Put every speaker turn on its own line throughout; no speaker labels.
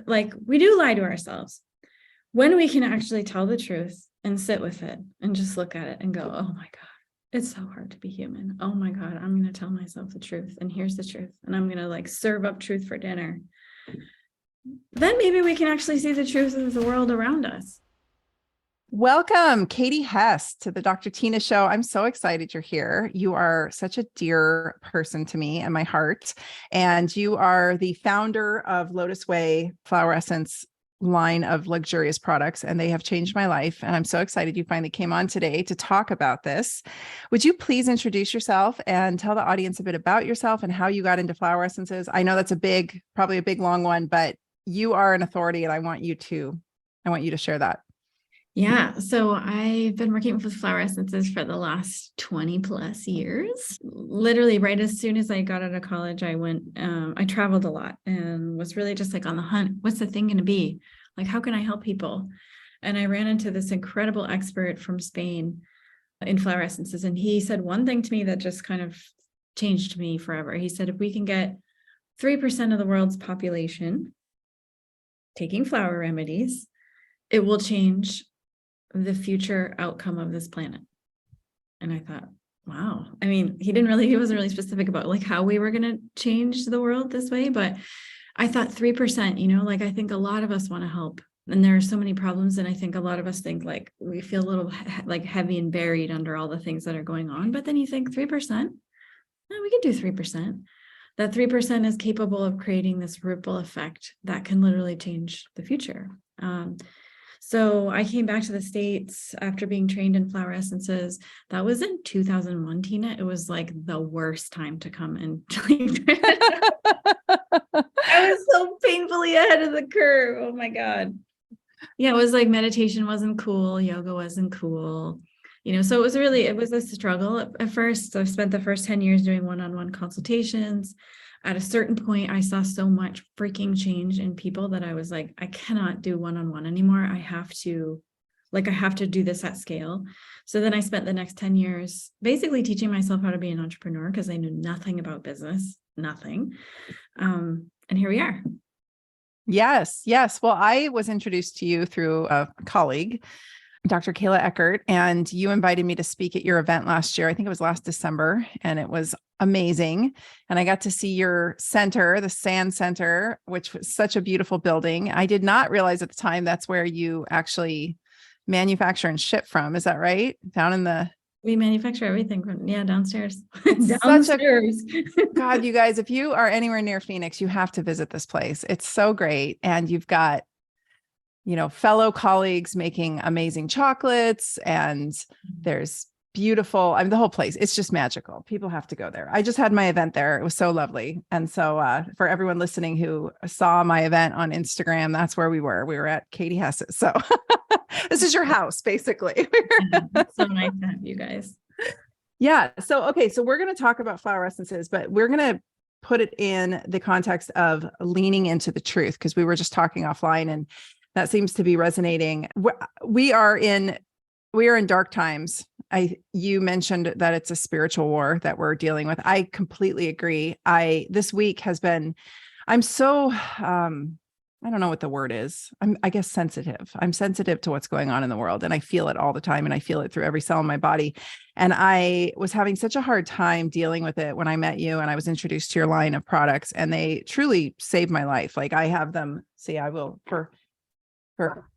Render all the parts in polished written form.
like we do lie to ourselves when we can actually tell the truth and sit with it and just look at it and go, oh my God, it's so hard to be human. Oh my God, I'm going to tell myself the truth. And here's the truth. And I'm going to like serve up truth for dinner. Then maybe we can actually see the truth of the world around us.
Welcome, Katie Hess, to the Dr. Tina Show. I'm so excited you're here. You are such a dear person to me and my heart. And you are the founder of Lotus Wei Flower Essence line of luxurious products, and they have changed my life. And I'm so excited you finally came on today to talk about this. Would you please introduce yourself and tell the audience a bit about yourself and how you got into flower essences? I know that's probably a big, long one, but you are an authority, and I want you to share that.
Yeah. So I've been working with flower essences for the last 20 plus years. Literally right as soon as I got out of college, I traveled a lot and was really just like on the hunt. What's the thing going to be? Like, how can I help people? And I ran into this incredible expert from Spain in flower essences. And he said one thing to me that just kind of changed me forever. He said, if we can get 3% of the world's population taking flower remedies, it will change the future outcome of this planet. And I thought, wow. I mean, he wasn't really specific about like how we were going to change the world this way, but I thought 3%, like I think a lot of us want to help. And there are so many problems. And I think a lot of us think like we feel a little like heavy and buried under all the things that are going on. But then you think 3%, no, we can do 3%. That 3% is capable of creating this ripple effect that can literally change the future. So I came back to the States after being trained in flower essences. That was in 2001, Tina. It was like the worst time to come and I was so painfully ahead of the curve. Oh my God. Yeah, it was like meditation wasn't cool. Yoga wasn't cool. So it was a struggle at first. So I spent the first 10 years doing one-on-one consultations. At a certain point, I saw so much freaking change in people that I was like, I cannot do one-on-one anymore. I have to do this at scale. So then I spent the next 10 years basically teaching myself how to be an entrepreneur because I knew nothing about business, nothing. And here we are.
Yes. Well, I was introduced to you through a colleague, Dr. Kayla Eckert, and you invited me to speak at your event last year. I think it was last December, and it was amazing. And I got to see your center, the Sand Center, which was such a beautiful building. I did not realize at the time that's where you actually manufacture and ship from. Is that right?
We manufacture everything from, downstairs.
Downstairs. God, you guys, if you are anywhere near Phoenix, you have to visit this place. It's so great. And you've got fellow colleagues making amazing chocolates, and there's beautiful, the whole place, it's just magical. People have to go there. I just had my event there. It was so lovely. And so for everyone listening who saw my event on Instagram, that's where we were. We were at Katie Hess's. So this is your house, basically.
So nice to have you guys.
Yeah. So, okay. So we're going to talk about flower essences, but we're going to put it in the context of leaning into the truth, because we were just talking offline, and that seems to be resonating. We are in dark times. You mentioned that it's a spiritual war that we're dealing with. I completely agree. This week has been, I'm so, I don't know what the word is. I guess sensitive. I'm sensitive to what's going on in the world, and I feel it all the time, and I feel it through every cell in my body. And I was having such a hard time dealing with it when I met you and I was introduced to your line of products, and they truly saved my life. Like I have them. See, I will for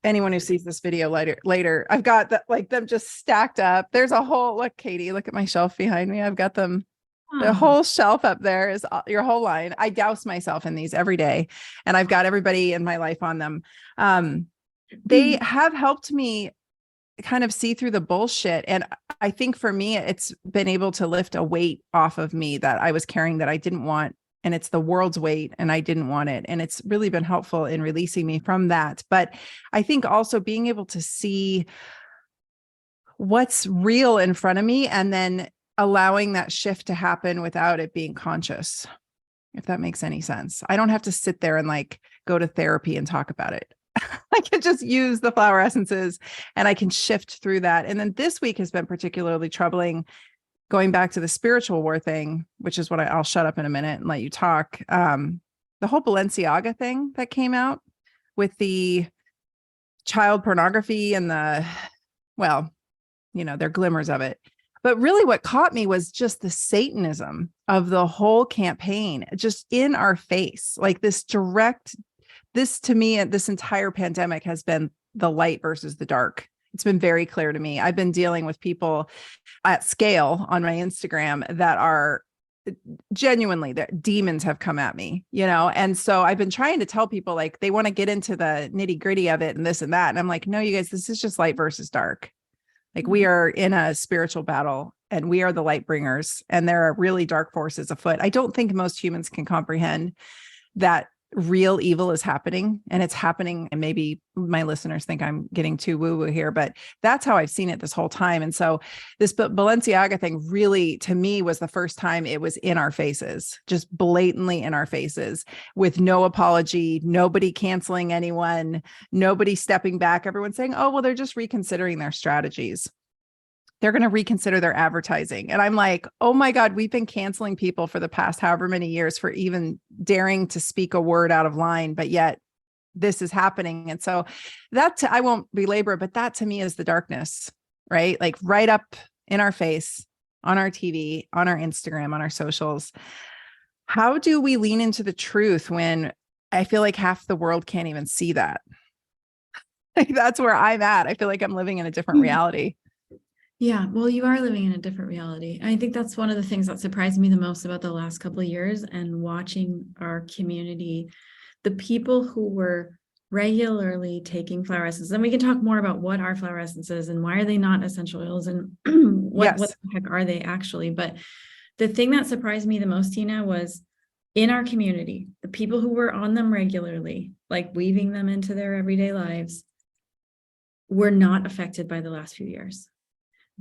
anyone who sees this video later, I've got them just stacked up. There's a whole, look, Katie, look at my shelf behind me. I've got them. The whole shelf up there is your whole line. I douse myself in these every day, and I've got everybody in my life on them. They have helped me kind of see through the bullshit. And I think for me, it's been able to lift a weight off of me that I was carrying that I didn't want. And it's the world's weight, and I didn't want it. And it's really been helpful in releasing me from that. But I think also being able to see what's real in front of me, and then allowing that shift to happen without it being conscious, if that makes any sense. I don't have to sit there and like go to therapy and talk about it. I can just use the flower essences and I can shift through that. And then this week has been particularly troubling, going back to the spiritual war thing, which is what I'll shut up in a minute and let you talk. The whole Balenciaga thing that came out, with the child pornography and well, there are glimmers of it. But really what caught me was just the Satanism of the whole campaign, just in our face, like this to me, this entire pandemic has been the light versus the dark. It's been very clear to me. I've been dealing with people at scale on my Instagram that are genuinely, that demons have come at me, and so I've been trying to tell people, like, they want to get into the nitty gritty of it and this and that. And I'm like, no, you guys, this is just light versus dark. Like, we are in a spiritual battle and we are the light bringers, and there are really dark forces afoot. I don't think most humans can comprehend that real evil is happening, and it's happening. And maybe my listeners think I'm getting too woo-woo here, but that's how I've seen it this whole time. And so this Balenciaga thing really, to me, was the first time it was in our faces, just blatantly in our faces, with no apology, nobody canceling anyone, nobody stepping back, everyone saying, oh, well, they're just reconsidering their strategies. They're going to reconsider their advertising. And I'm like, oh my God, we've been canceling people for the past however many years for even daring to speak a word out of line, but yet this is happening. And so I won't belabor it, but that to me is the darkness, right? Like, right up in our face, on our TV, on our Instagram, on our socials. How do we lean into the truth when I feel like half the world can't even see that? Like, that's where I'm at. I feel like I'm living in a different reality.
Yeah, well, you are living in a different reality. I think that's one of the things that surprised me the most about the last couple of years, and watching our community, the people who were regularly taking flower essences. And we can talk more about what are flower essences and why are they not essential oils, and what the heck are they actually. But the thing that surprised me the most, Tina, was in our community, the people who were on them regularly, like weaving them into their everyday lives, were not affected by the last few years.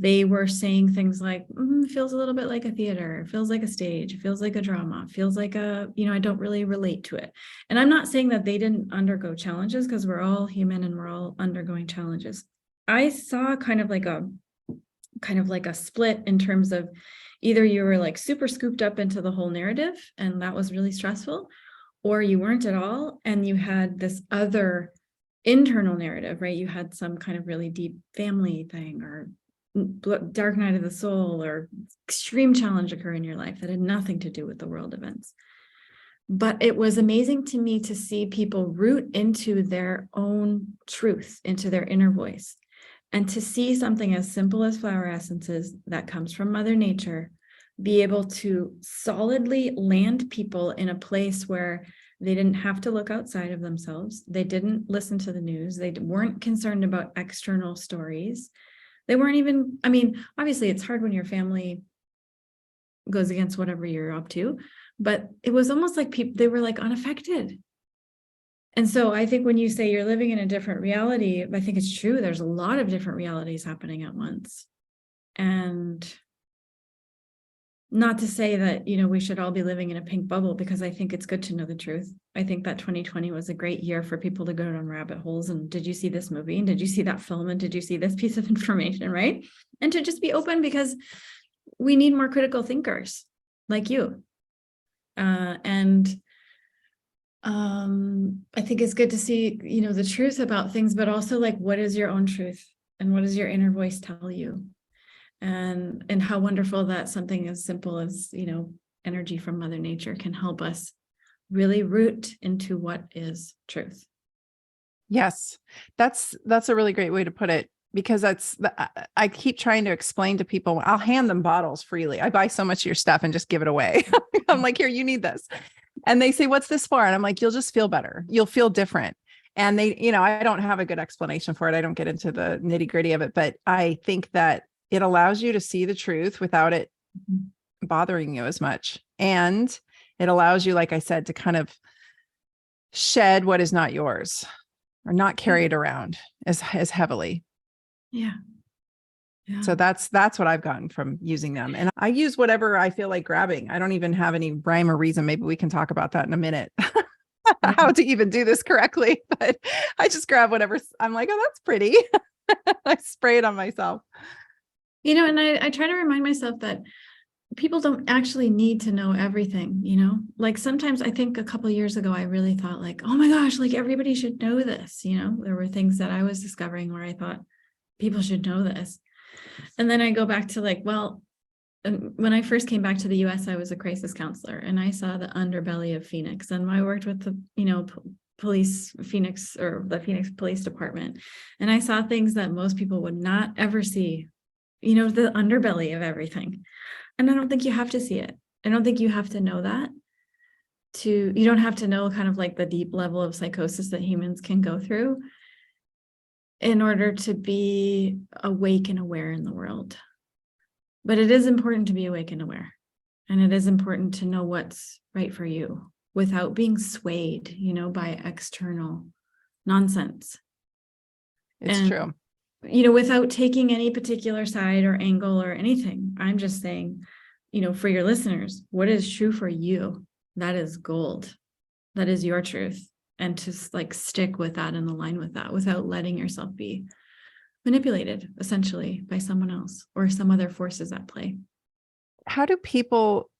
They were saying things like, feels a little bit like a theater, feels like a stage, feels like a drama, feels like I don't really relate to it. And I'm not saying that they didn't undergo challenges, because we're all human and we're all undergoing challenges. I saw kind of like a split in terms of either you were like super scooped up into the whole narrative and that was really stressful, or you weren't at all and you had this other internal narrative, right? You had some kind of really deep family thing or dark night of the soul or extreme challenge occur in your life that had nothing to do with the world events. But it was amazing to me to see people root into their own truth, into their inner voice, and to see something as simple as flower essences that comes from Mother Nature be able to solidly land people in a place where they didn't have to look outside of themselves. They didn't listen to the news. They weren't concerned about external stories. They weren't even, obviously it's hard when your family goes against whatever you're up to, but it was almost like they were like unaffected. And so I think when you say you're living in a different reality, I think it's true. There's a lot of different realities happening at once. And not to say that, we should all be living in a pink bubble, because I think it's good to know the truth. I think that 2020 was a great year for people to go down rabbit holes. And did you see this movie? And did you see that film? And did you see this piece of information? Right. And to just be open, because we need more critical thinkers like you. I think it's good to see, the truth about things, but also like, what is your own truth and what does your inner voice tell you? And how wonderful that something as simple as, energy from Mother Nature can help us really root into what is truth.
Yes, that's a really great way to put it, because I keep trying to explain to people, I'll hand them bottles freely. I buy so much of your stuff and just give it away. I'm like, here, you need this. And they say, what's this for? And I'm like, you'll just feel better. You'll feel different. And they, I don't have a good explanation for it. I don't get into the nitty gritty of it, but I think that it allows you to see the truth without it bothering you as much. And it allows you, like I said, to kind of shed what is not yours, or not carry it around as heavily.
Yeah.
So that's what I've gotten from using them. And I use whatever I feel like grabbing. I don't even have any rhyme or reason. Maybe we can talk about that in a minute. How to even do this correctly. But I just grab whatever. I'm like, oh, that's pretty. I spray it on myself.
And I try to remind myself that people don't actually need to know everything, you know, like sometimes I think a couple of years ago, I really thought like, oh my gosh, like everybody should know this. You know, there were things that I was discovering where I thought people should know this. And then I go back to like, well, when I first came back to the US, I was a crisis counselor and I saw the underbelly of Phoenix, and I worked with the, you know, police Phoenix, or the Phoenix Police Department. And I saw things that most people would not ever see, you know, the underbelly of everything. And I don't think you have to see it. I don't think you have to know that you don't have to know kind of like the deep level of psychosis that humans can go through in order to be awake and aware in the world. But it is important to be awake and aware. And it is important to know what's right for you without being swayed, you know, by external nonsense.
It's true.
You know, without taking any particular side or angle or anything. I'm just saying, you know, for your listeners, what is true for you? That is gold. That is your truth. And to like stick with that and align with that without letting yourself be manipulated essentially by someone else or some other forces at play.
How do people,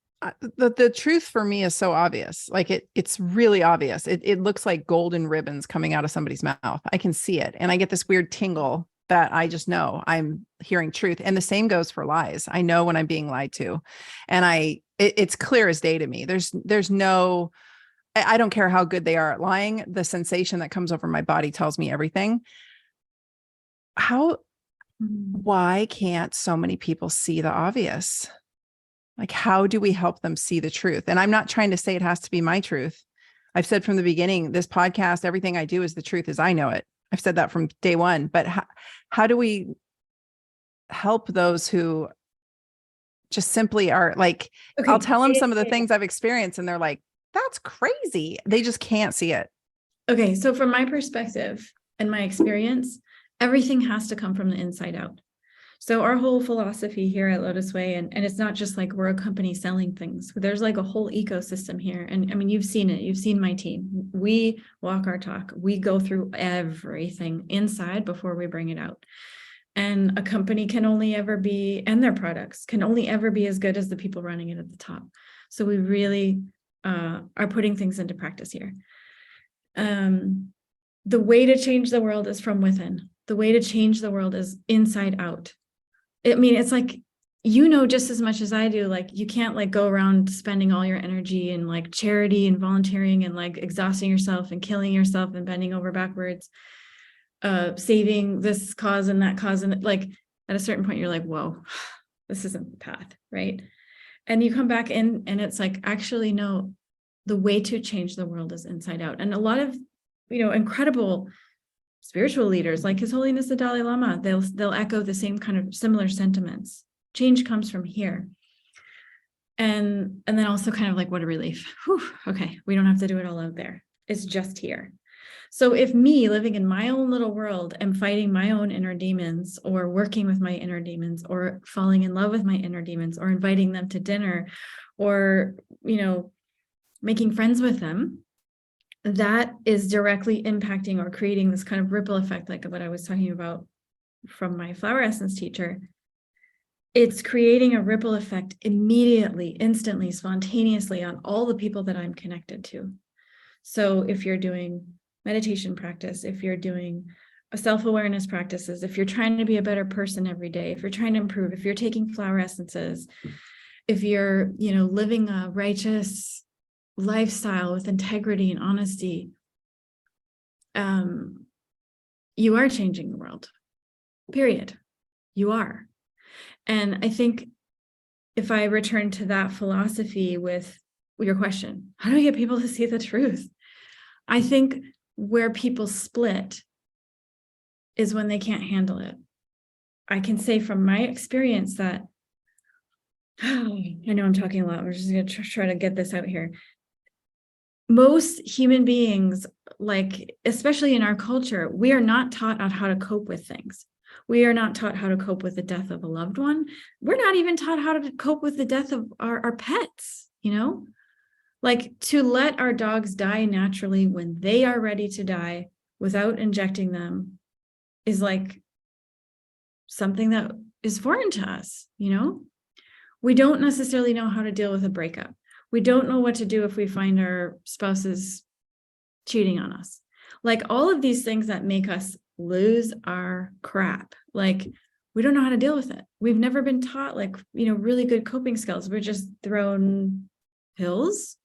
the truth for me is so obvious. Like it's really obvious. It looks like golden ribbons coming out of somebody's mouth. I can see it. And I get this weird tingle that I just know I'm hearing truth. And the same goes for lies. I know when I'm being lied to, and it's clear as day to me. There's no, I don't care how good they are at lying. The sensation that comes over my body tells me everything. Why can't so many people see the obvious? Like, how do we help them see the truth? And I'm not trying to say it has to be my truth. I've said from the beginning, this podcast, everything I do is the truth as I know it. I've said that from day one, but how do we help those who just simply are like, okay, I'll tell them some of the things I've experienced and they're like, that's crazy. They just can't see it.
Okay. So from my perspective and my experience, everything has to come from the inside out. So our whole philosophy here at Lotus Wei, and it's not just like we're a company selling things. There's like a whole ecosystem here. And I mean, you've seen it. You've seen my team. We walk our talk. We go through everything inside before we bring it out. And a company can only ever be, and their products can only ever be as good as the people running it at the top. So we really are putting things into practice here. The way to change the world is from within. The way to change the world is inside out. I mean, it's like, you know, just as much as I do, like you can't like go around spending all your energy in like charity and volunteering and like exhausting yourself and killing yourself and bending over backwards, saving this cause and that cause. And like at a certain point, you're like, whoa, this isn't the path, right? And you come back in and it's like, actually, no, the way to change the world is inside out. And a lot of, you know, incredible spiritual leaders like His Holiness the Dalai Lama, they'll echo the same kind of similar sentiments. Change comes from here. And then also kind of like, what a relief. Whew, okay, we don't have to do it all out there. It's just here. So if me living in my own little world am fighting my own inner demons or working with my inner demons or falling in love with my inner demons or inviting them to dinner or, you know, making friends with them, that is directly impacting or creating this kind of ripple effect, like what I was talking about from my flower essence teacher. It's creating a ripple effect immediately, instantly, spontaneously on all the people that I'm connected to. So if you're doing meditation practice, if you're doing self-awareness practices, if you're trying to be a better person every day, if you're trying to improve, if you're taking flower essences, if you're, you know, living a righteous lifestyle with integrity and honesty, you are changing the world, period. You are. And I think if I return to that philosophy with your question, how do I get people to see the truth? I think where people split is when they can't handle it. I can say from my experience that, I know I'm talking a lot. We're just going to try to get this out here. Most human beings, like, especially in our culture, we are not taught on how to cope with things. We are not taught how to cope with the death of a loved one. We're not even taught how to cope with the death of our pets, you know? Like to let our dogs die naturally when they are ready to die without injecting them is like something that is foreign to us, you know? We don't necessarily know how to deal with a breakup. We don't know what to do if we find our spouses cheating on us. Like all of these things that make us lose our crap. Like we don't know how to deal with it. We've never been taught like, really good coping skills. We're just thrown pills,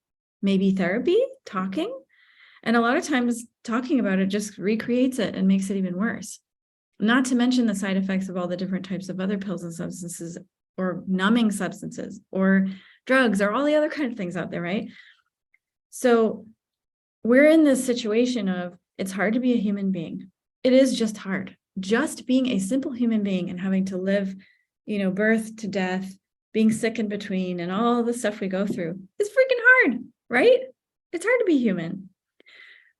maybe therapy, talking. And a lot of times talking about it just recreates it and makes it even worse. Not to mention the side effects of all the different types of other pills and substances or numbing substances or drugs or all the other kind of things out there, right? So we're in this situation of it's hard to be a human being. It is just hard. Just being a simple human being and having to live, birth to death, being sick in between and all the stuff we go through is freaking hard, right? It's hard to be human.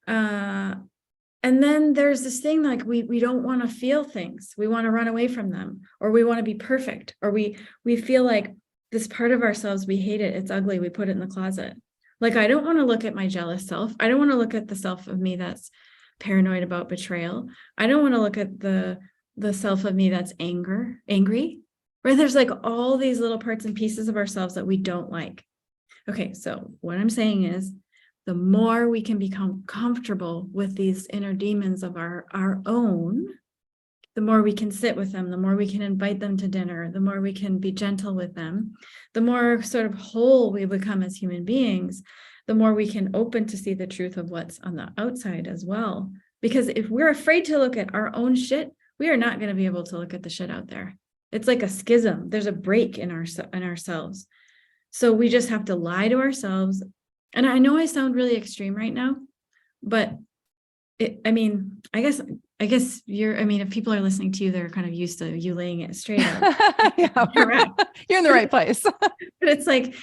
And then there's this thing like we don't want to feel things. We want to run away from them, or we want to be perfect, or we feel like this part of ourselves, we hate it. It's ugly. We put it in the closet. Like, I don't want to look at my jealous self. I don't want to look at the self of me that's paranoid about betrayal. I don't want to look at the self of me that's angry, right? There's like all these little parts and pieces of ourselves that we don't like. Okay, so what I'm saying is the more we can become comfortable with these inner demons of our own, the more we can sit with them, the more we can invite them to dinner, the more we can be gentle with them, the more sort of whole we become as human beings, the more we can open to see the truth of what's on the outside as well. Because if we're afraid to look at our own shit, we are not going to be able to look at the shit out there. It's like a schism. There's a break in ourselves. So we just have to lie to ourselves. And I know I sound really extreme right now, but I guess if people are listening to you, they're kind of used to you laying it straight out.
Yeah, you're in the right place.
But it's like,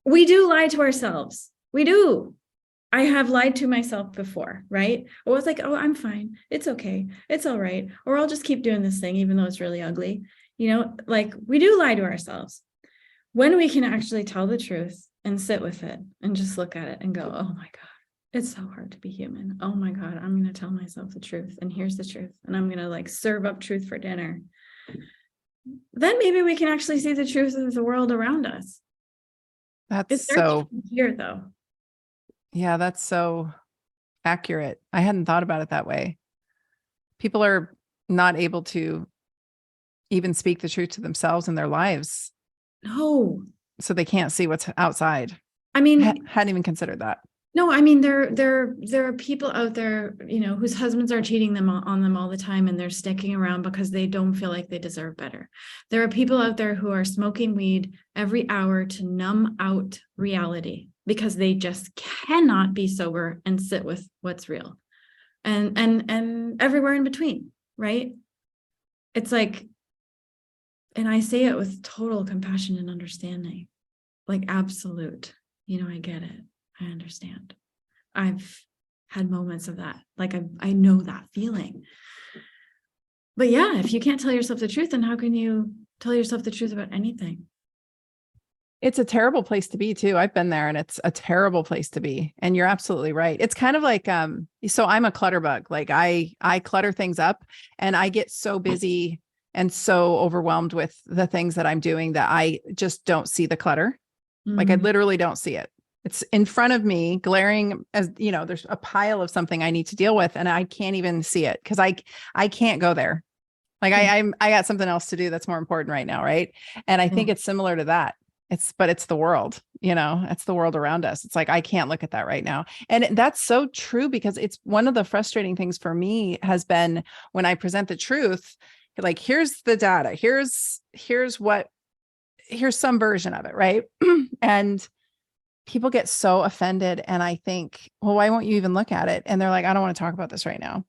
we do lie to ourselves. We do. I have lied to myself before, right? I was like, oh, I'm fine. It's okay. It's all right. Or I'll just keep doing this thing, even though it's really ugly. Like we do lie to ourselves. When we can actually tell the truth and sit with it and just look at it and go, oh my God, it's so hard to be human. Oh my God, I'm going to tell myself the truth. And here's the truth. And I'm going to like serve up truth for dinner. Then maybe we can actually see the truth of the world around us.
That's so
here though.
Yeah, that's so accurate. I hadn't thought about it that way. People are not able to even speak the truth to themselves in their lives.
No.
So they can't see what's outside.
I mean,
hadn't even considered that.
No, I mean, there are people out there, whose husbands are cheating on them all the time, and they're sticking around because they don't feel like they deserve better. There are people out there who are smoking weed every hour to numb out reality because they just cannot be sober and sit with what's real, and everywhere in between, right? It's like, and I say it with total compassion and understanding, like absolute, I get it. I understand. I've had moments of that. Like I know that feeling. But yeah, if you can't tell yourself the truth, then how can you tell yourself the truth about anything?
It's a terrible place to be too. I've been there and it's a terrible place to be. And you're absolutely right. It's kind of like, so I'm a clutter bug. Like I clutter things up and I get so busy and so overwhelmed with the things that I'm doing that I just don't see the clutter. Like I literally don't see it. It's in front of me, glaring as, there's a pile of something I need to deal with and I can't even see it because I can't go there. Like I got something else to do that's more important right now. Right. And I think it's similar to that. It's the world, it's the world around us. It's like, I can't look at that right now. And that's so true because it's one of the frustrating things for me has been when I present the truth, like, here's the data, here's some version of it. Right. And people get so offended and I think, well, why won't you even look at it? And they're like, I don't want to talk about this right now.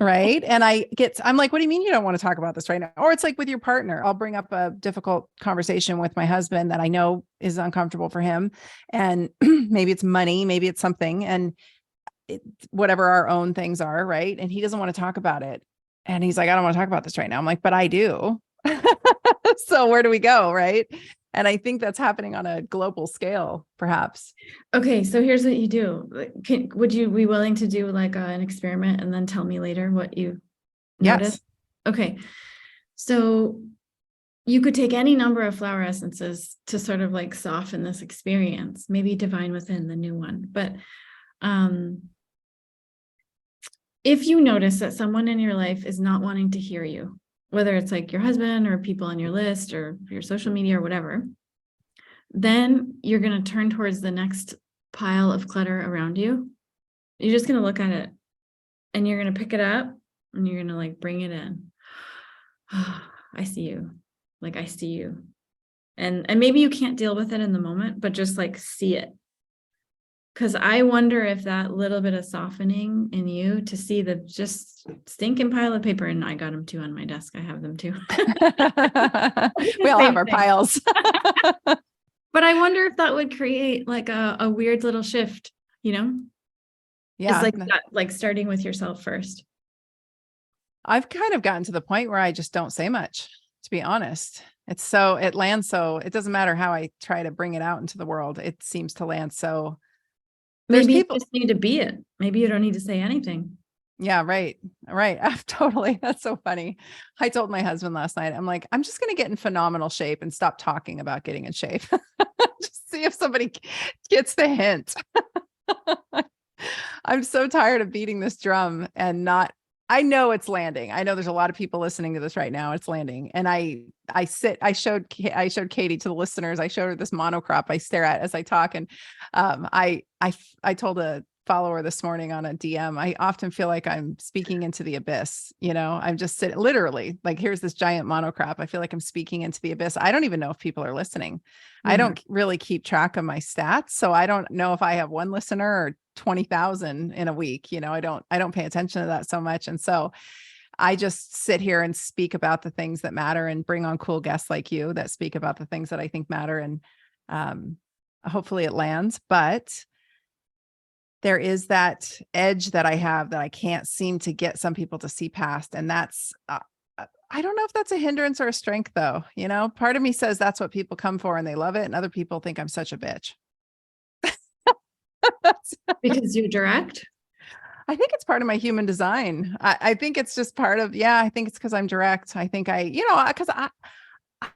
Right. And I'm like, what do you mean you don't want to talk about this right now? Or it's like with your partner, I'll bring up a difficult conversation with my husband that I know is uncomfortable for him. And maybe it's money, maybe it's something and whatever our own things are. Right. And he doesn't want to talk about it. And he's like, I don't want to talk about this right now. I'm like, but I do. So where do we go? Right. And I think that's happening on a global scale, perhaps.
Okay. So here's what you do. Would you be willing to do like an experiment and then tell me later what you noticed?
Yes.
Okay. So you could take any number of flower essences to sort of like soften this experience, maybe Divine Within, the new one. But if you notice that someone in your life is not wanting to hear you, whether it's like your husband or people on your list or your social media or whatever, then you're going to turn towards the next pile of clutter around you. You're just going to look at it and you're going to pick it up and you're going to like bring it in. I see you. Like, I see you. And maybe you can't deal with it in the moment, but just like see it. Because I wonder if that little bit of softening in you to see the just stinking pile of paper, and I got them too on my desk. I have them too.
We all have our piles.
But I wonder if that would create like a weird little shift, you know?
Yeah.
It's like that, like starting with yourself first.
I've kind of gotten to the point where I just don't say much, to be honest. It lands so, it doesn't matter how I try to bring it out into the world. It seems to land so.
Maybe you just need to be it. Maybe you don't need to say anything.
Yeah, right. Totally. That's so funny. I told my husband last night, I'm like, I'm just going to get in phenomenal shape and stop talking about getting in shape. Just see if somebody gets the hint. I'm so tired of beating this drum and I know it's landing. I know there's a lot of people listening to this right now. It's landing. And I showed Katie to the listeners. I showed her this monocrop I stare at as I talk. And I told a follower this morning on a DM, I often feel like I'm speaking into the abyss. You know, I'm just sitting literally like, here's this giant monocrop. I feel like I'm speaking into the abyss. I don't even know if people are listening. Mm-hmm. I don't really keep track of my stats. So I don't know if I have one listener or 20,000 in a week. You know, I don't pay attention to that so much. And so I just sit here and speak about the things that matter and bring on cool guests like you that speak about the things that I think matter. And hopefully it lands, but there is that edge that I have that I can't seem to get some people to see past. And that's, I don't know if that's a hindrance or a strength though. You know, part of me says that's what people come for and they love it. And other people think I'm such a bitch.
Because you're direct?
I think it's part of my human design. I think it's just part of, I think it's because I'm direct. I think because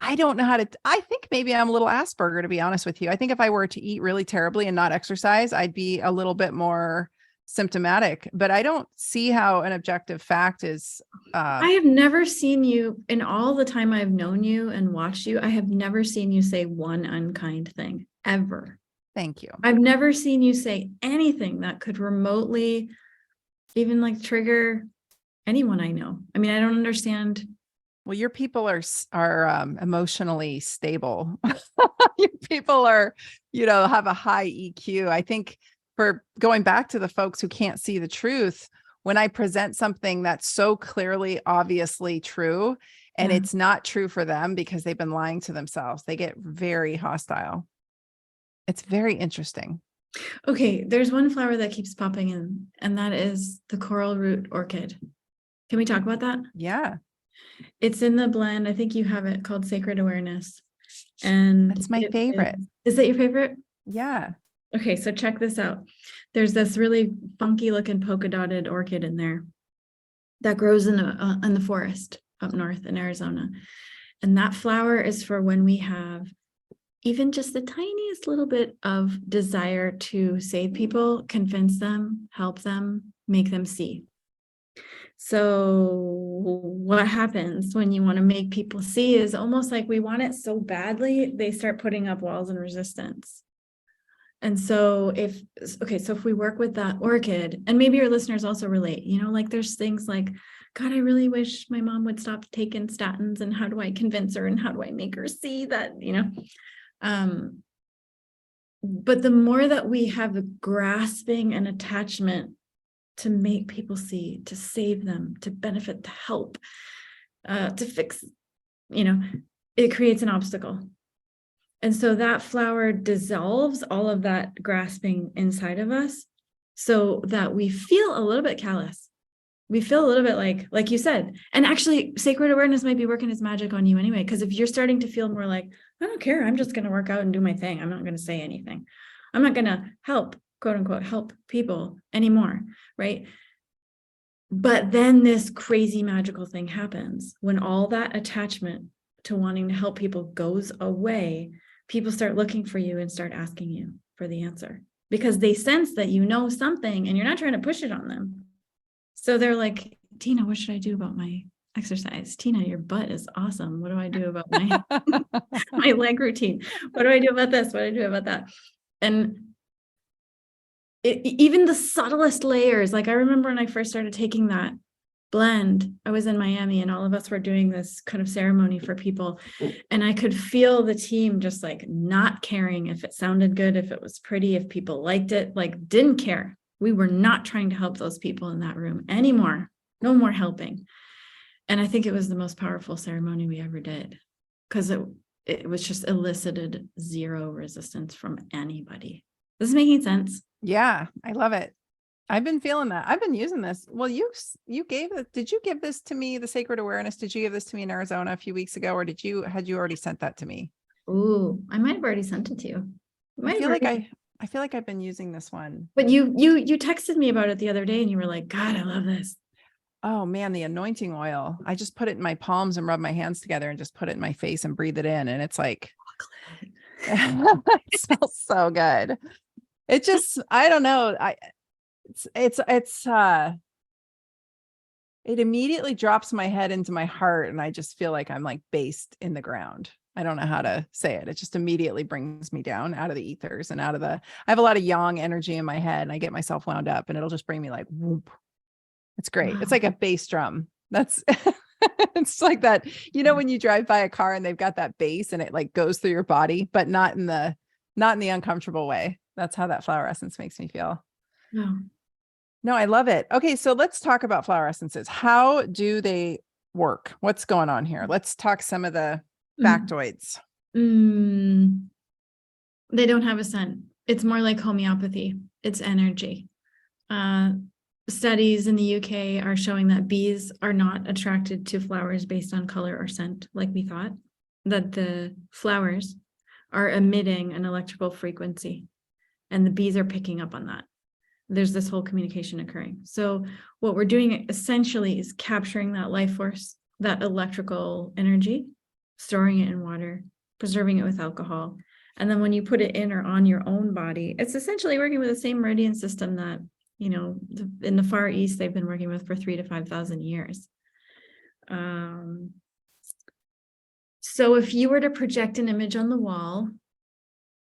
I don't know how to, I think maybe I'm a little Asperger, to be honest with you. I think if I were to eat really terribly and not exercise, I'd be a little bit more symptomatic, but I don't see how an objective fact is.
I have never seen you in all the time I've known you and watched you. I have never seen you say one unkind thing ever.
Thank you.
I've never seen you say anything that could remotely even like trigger anyone I know. I mean, I don't understand.
Well, your people are emotionally stable. Your people are, have a high EQ. I think for going back to the folks who can't see the truth, when I present something that's so clearly, obviously true, and it's not true for them because they've been lying to themselves, they get very hostile. It's very interesting.
Okay, there's one flower that keeps popping in, and that is the coral root orchid. Can we talk about that?
Yeah.
It's in the blend. I think you have it called Sacred Awareness. And
that's my favorite.
Is that your favorite?
Yeah.
Okay, so check this out. There's this really funky looking polka dotted orchid in there that grows in the forest up north in Arizona. And that flower is for when we have even just the tiniest little bit of desire to save people, convince them, help them, make them see. So what happens when you want to make people see is almost like we want it so badly, they start putting up walls and resistance. And so if we work with that orchid, and maybe your listeners also relate, like there's things like, God, I really wish my mom would stop taking statins, and how do I convince her, and how do I make her see that, but the more that we have a grasping and attachment to make people see, to save them, to benefit, to help, to fix, it creates an obstacle. And so that flower dissolves all of that grasping inside of us so that we feel a little bit callous. We feel a little bit like you said, and actually Sacred Awareness might be working its magic on you anyway, because if you're starting to feel more like, I don't care, I'm just going to work out and do my thing. I'm not going to say anything. I'm not going to help, quote unquote, help people anymore. Right. But then this crazy magical thing happens when all that attachment to wanting to help people goes away, people start looking for you and start asking you for the answer because they sense that you know something and you're not trying to push it on them. So they're like, Tina, what should I do about my exercise? Tina, your butt is awesome. What do I do about my my leg routine? What do I do about this? What do I do about that? And even the subtlest layers, like I remember when I first started taking that blend, I was in Miami and all of us were doing this kind of ceremony for people. And I could feel the team just like not caring if it sounded good, if it was pretty, if people liked it, like didn't care. We were not trying to help those people in that room anymore. No more helping. And I think it was the most powerful ceremony we ever did because it was just elicited zero resistance from anybody. This is making sense.
Yeah, I love it. I've been feeling that. I've been using this. Well, you gave it. Did you give this to me, the sacred awareness? Did you give this to me in Arizona a few weeks ago, or had you already sent that to me?
Ooh, I might have already sent it to you.
I feel like I've been using this one.
But you texted me about it the other day and you were like, God, I love this.
Oh man, the anointing oil. I just put it in my palms and rub my hands together and just put it in my face and breathe it in. And it's like, it smells so good. It just, I don't know. It immediately drops my head into my heart. And I just feel like I'm like based in the ground. I don't know how to say it. It just immediately brings me down out of the ethers and I have a lot of yang energy in my head and I get myself wound up and it'll just bring me like, whoop. It's great.
Wow.
It's like a bass drum. That's, it's like that, when you drive by a car and they've got that bass and it like goes through your body, but not in the uncomfortable way. That's how that flower essence makes me feel.
No.
No, I love it. Okay. So let's talk about flower essences. How do they work? What's going on here? Let's talk some of the factoids.
They don't have a scent. It's more like homeopathy. It's energy. Studies in the UK are showing that bees are not attracted to flowers based on color or scent, like we thought, that the flowers are emitting an electrical frequency and the bees are picking up on that. There's this whole communication occurring. So what we're doing essentially is capturing that life force, that electrical energy, storing it in water, preserving it with alcohol. And then when you put it in or on your own body, it's essentially working with the same meridian system that, in the Far East, they've been working with for 3,000 to 5,000 years. So if you were to project an image on the wall,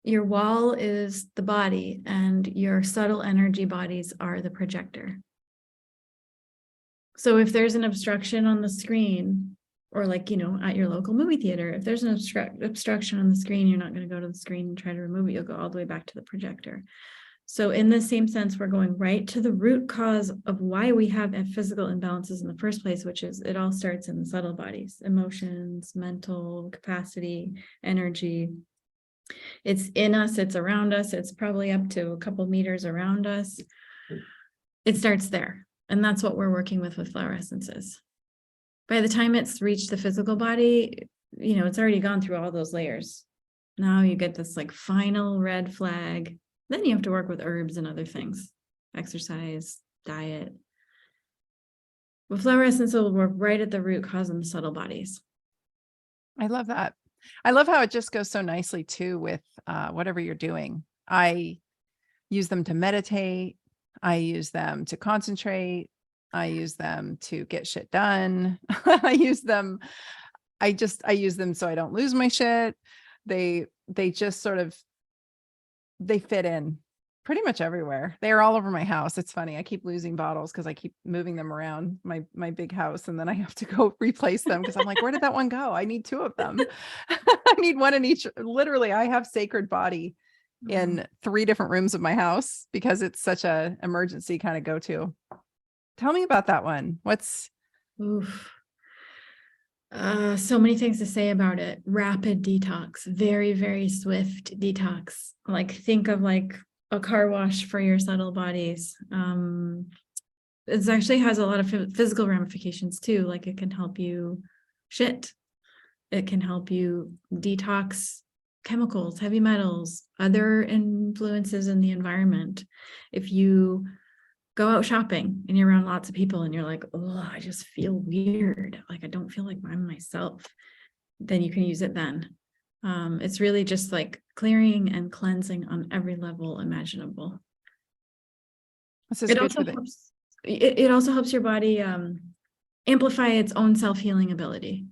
your wall is the body and your subtle energy bodies are the projector. So if there's an obstruction on the screen, or like, at your local movie theater, if there's an obstruction on the screen, you're not going to go to the screen and try to remove it. You'll go all the way back to the projector. So in the same sense, we're going right to the root cause of why we have physical imbalances in the first place, which is it all starts in the subtle bodies, emotions, mental capacity, energy. It's in us, it's around us, it's probably up to a couple meters around us. It starts there. And that's what we're working with flower essences. By the time it's reached the physical body, it's already gone through all those layers. Now you get this like final red flag. Then you have to work with herbs and other things, exercise, diet. But flower essence will work right at the root cause in the subtle bodies.
I love that. I love how it just goes so nicely too with whatever you're doing. I use them to meditate. I use them to concentrate. I use them to get shit done. I use them so I don't lose my shit. They just sort of, they fit in pretty much everywhere. They are all over my house. It's funny. I keep losing bottles because I keep moving them around my big house. And then I have to go replace them because I'm like, where did that one go? I need two of them. I need one in each. Literally, I have sacred body in 3 different rooms of my house because it's such a emergency kind of go-to. Tell me about that one.
Oof. So many things to say about it. Rapid detox, very, very swift detox. Like think of like a car wash for your subtle bodies. It actually has a lot of physical ramifications too. Like it can help you shit. It can help you detox chemicals, heavy metals, other influences in the environment. If you go out shopping and you're around lots of people and you're like, oh, I just feel weird. Like I don't feel like I'm myself. then you can use it then. It's really just like clearing and cleansing on every level imaginable.
This is
It
good
also
for the
helps, it also helps your body amplify its own self-healing ability.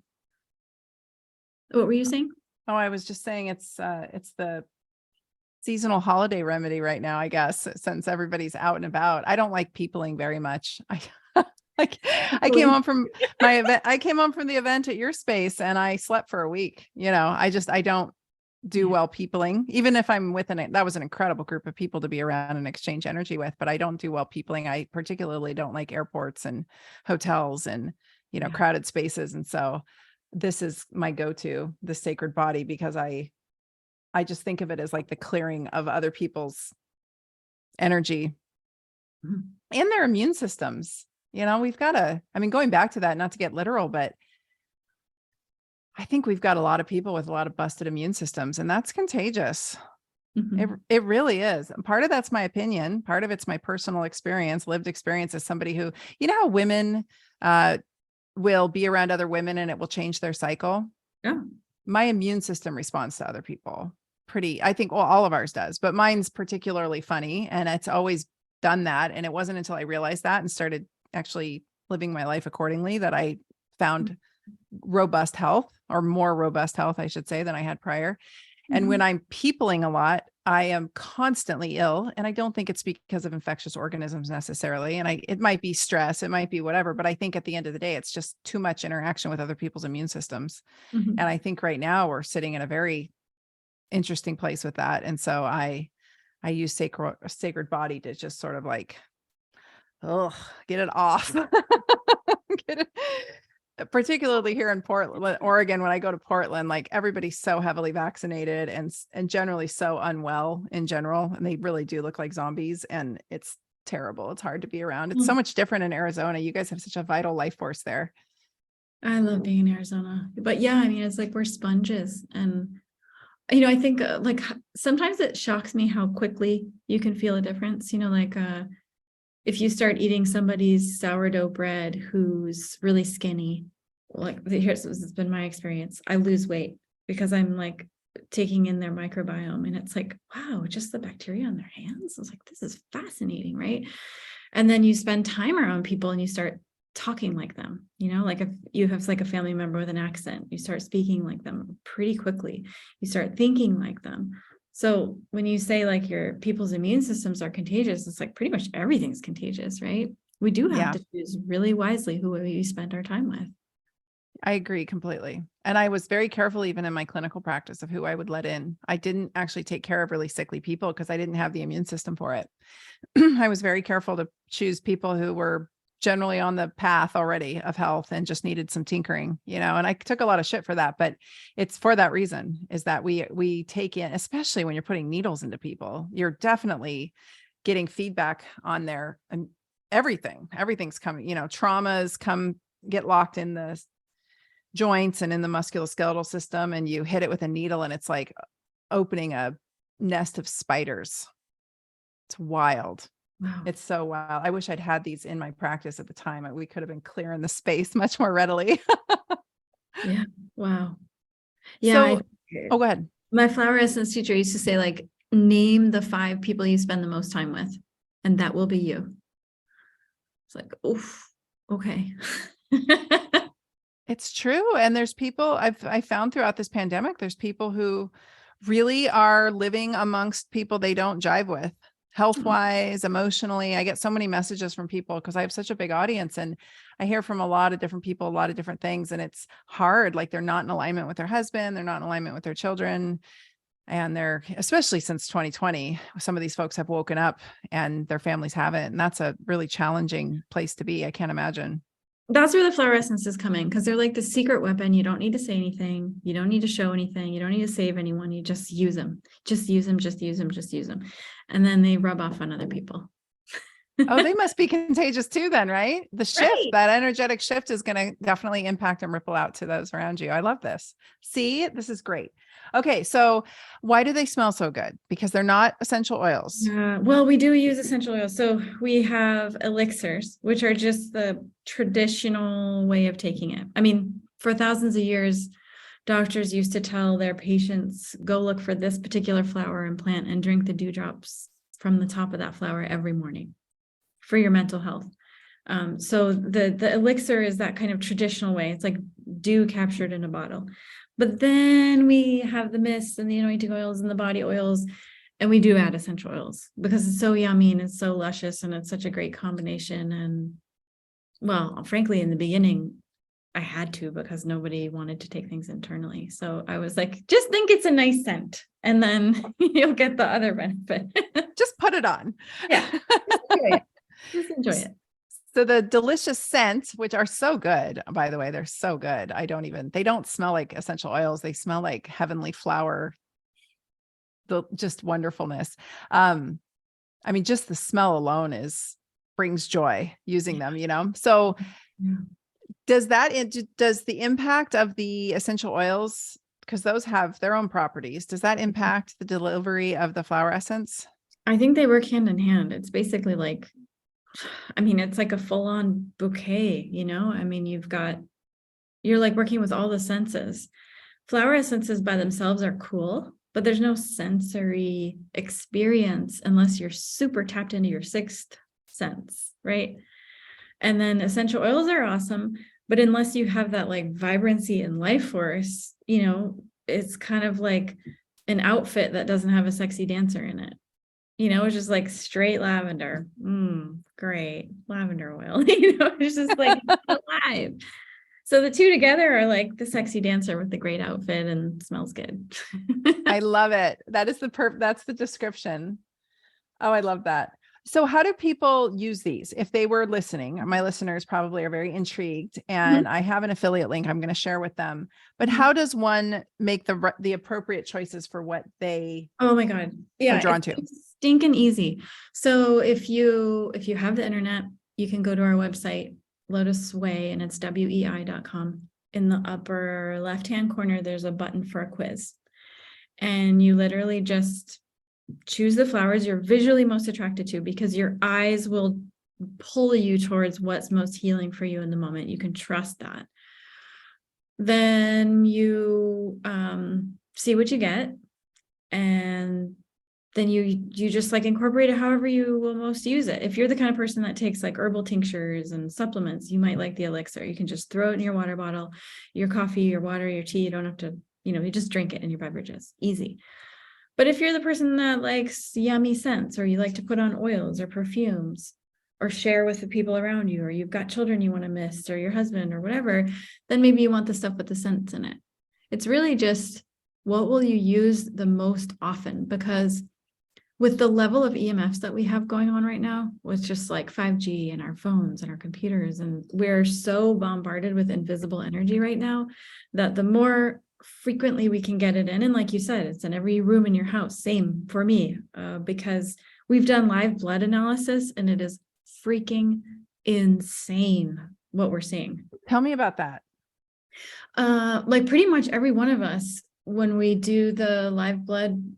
What were you saying?
Oh, I was just saying it's the seasonal holiday remedy right now, I guess, since everybody's out and about. I don't like peopling very much. I came home from my event. I came home from the event at your space and I slept for a week. I don't do well peopling, even if I'm with that was an incredible group of people to be around and exchange energy with, but I don't do well peopling. I particularly don't like airports and hotels and, crowded spaces. And so this is my go-to, the sacred body, because I just think of it as like the clearing of other people's energy and their immune systems. We've got going back to that, not to get literal, but I think we've got a lot of people with a lot of busted immune systems, and that's contagious. It really is. Part of that's my opinion. Part of it's my personal experience, lived experience as somebody who, how women will be around other women and it will change their cycle.
Yeah.
My immune system responds to other people I think, well, all of ours does, but mine's particularly funny, and it's always done that. And it wasn't until I realized that and started actually living my life accordingly that I found robust health, or more robust health, I should say, than I had prior. And when I'm peopling a lot, I am constantly ill. And I don't think it's because of infectious organisms necessarily. And it might be stress, it might be whatever, but I think at the end of the day, it's just too much interaction with other people's immune systems. And I think right now we're sitting in a very interesting place with that. And so I use sacred body to just sort of like, get it off. Get it. Particularly here in Portland, Oregon, when I go to Portland, like everybody's so heavily vaccinated and generally so unwell in general. And they really do look like zombies, and it's terrible. It's hard to be around. It's so much different in Arizona. You guys have such a vital life force there.
I love being in Arizona, but yeah, it's like we're sponges. And, I think like sometimes it shocks me how quickly you can feel a difference, if you start eating somebody's sourdough bread who's really skinny, like this has been my experience. I lose weight because I'm like taking in their microbiome, and it's like, wow, just the bacteria on their hands. I was like, this is fascinating, right? And then you spend time around people and you start talking like them, like if you have like a family member with an accent, you start speaking like them pretty quickly. You start thinking like them. So when you say like your people's immune systems are contagious, it's like pretty much everything's contagious, right? We do have to choose really wisely who we spend our time with.
I agree completely. And I was very careful even in my clinical practice of who I would let in. I didn't actually take care of really sickly people because I didn't have the immune system for it. I was very careful to choose people who were generally on the path already of health and just needed some tinkering, and I took a lot of shit for that, but it's for that reason, is that we take in, especially when you're putting needles into people, you're definitely getting feedback on their everything's coming, traumas get locked in the joints and in the musculoskeletal system, and you hit it with a needle and it's like opening a nest of spiders. It's wild. Wow. It's so wild. I wish I'd had these in my practice at the time. We could have been clearing the space much more readily.
Yeah. Wow. Yeah.
Go ahead.
My flower essence teacher used to say, like, name the 5 people you spend the most time with, and that will be you. It's like, oof. Okay.
It's true. And there's people I found throughout this pandemic, there's people who really are living amongst people they don't jive with. Health-wise, emotionally. I get so many messages from people because I have such a big audience, and I hear from a lot of different people, a lot of different things. And it's hard. Like they're not in alignment with their husband. They're not in alignment with their children. And they're, especially since 2020, some of these folks have woken up and their families haven't. And that's a really challenging place to be. I can't imagine.
That's where the flower essences come in, because they're like the secret weapon. You don't need to say anything. You don't need to show anything. You don't need to save anyone. You just use them. Just use them. Just use them. Just use them. And then they rub off on other people.
Oh, they must be contagious too then, right? The shift, right. That energetic shift is going to definitely impact and ripple out to those around you. I love this. See, this is great. Okay. So why do they smell so good? Because they're not essential oils.
Well, we do use essential oils. So we have elixirs, which are just the traditional way of taking it. I mean, for thousands of years, Doctors used to tell their patients, go look for this particular flower and plant and drink the dewdrops from the top of that flower every morning for your mental health. So the elixir is that kind of traditional way. It's like dew captured in a bottle. But then we have the mists and the anointing oils and the body oils, and we do add essential oils because it's so yummy and it's so luscious and it's such a great combination. And well, frankly, in the beginning, I had to because nobody wanted to take things internally. So I was like, just think it's a nice scent and then you'll get the other benefit.
Just put it on.
Yeah. Just enjoy it.
So the delicious scents, which are so good, by the way, they're so good. They don't smell like essential oils. They smell like heavenly flower, just wonderfulness. I mean, just the smell alone brings joy using them, So does the impact of the essential oils, because those have their own properties, does that impact the delivery of the flower essence?
I think they work hand in hand. It's basically like, it's like a full-on bouquet, I mean, you're like working with all the senses. Flower essences by themselves are cool, but there's no sensory experience unless you're super tapped into your sixth sense, right? And then essential oils are awesome, but unless you have that like vibrancy and life force, it's kind of like an outfit that doesn't have a sexy dancer in it. It's just like straight lavender. Great. Lavender oil. It's just like alive. So the two together are like the sexy dancer with the great outfit and smells good.
I love it. That is that's the description. Oh, I love that. So how do people use these? If they were listening, my listeners probably are very intrigued, and I have an affiliate link I'm going to share with them, but how does one make the appropriate choices for what they
oh my God. Yeah,
are drawn to?
Stinking easy. So if you have the internet, you can go to our website, Lotus Wei, and it's wei.com. In the upper left-hand corner, there's a button for a quiz. And you literally just choose the flowers you're visually most attracted to, because your eyes will pull you towards what's most healing for you in the moment. You can trust that. Then you see what you get, and then you just like incorporate it however you will most use it. If you're the kind of person that takes like herbal tinctures and supplements, you might like the elixir. You can just throw it in your water bottle, your coffee, your water, your tea. You don't have to, you just drink it in your beverages. Easy. But if you're the person that likes yummy scents, or you like to put on oils or perfumes, or share with the people around you, or you've got children you want to mist, or your husband, or whatever, then maybe you want the stuff with the scents in it. It's really just, what will you use the most often? Because with the level of EMFs that we have going on right now, with just like 5G and our phones and our computers, and we're so bombarded with invisible energy right now, that the more frequently we can get it in, and like you said, it's in every room in your house, same for me, because we've done live blood analysis, and it is freaking insane what we're seeing.
Tell me about that.
Like pretty much every one of us, when we do the live blood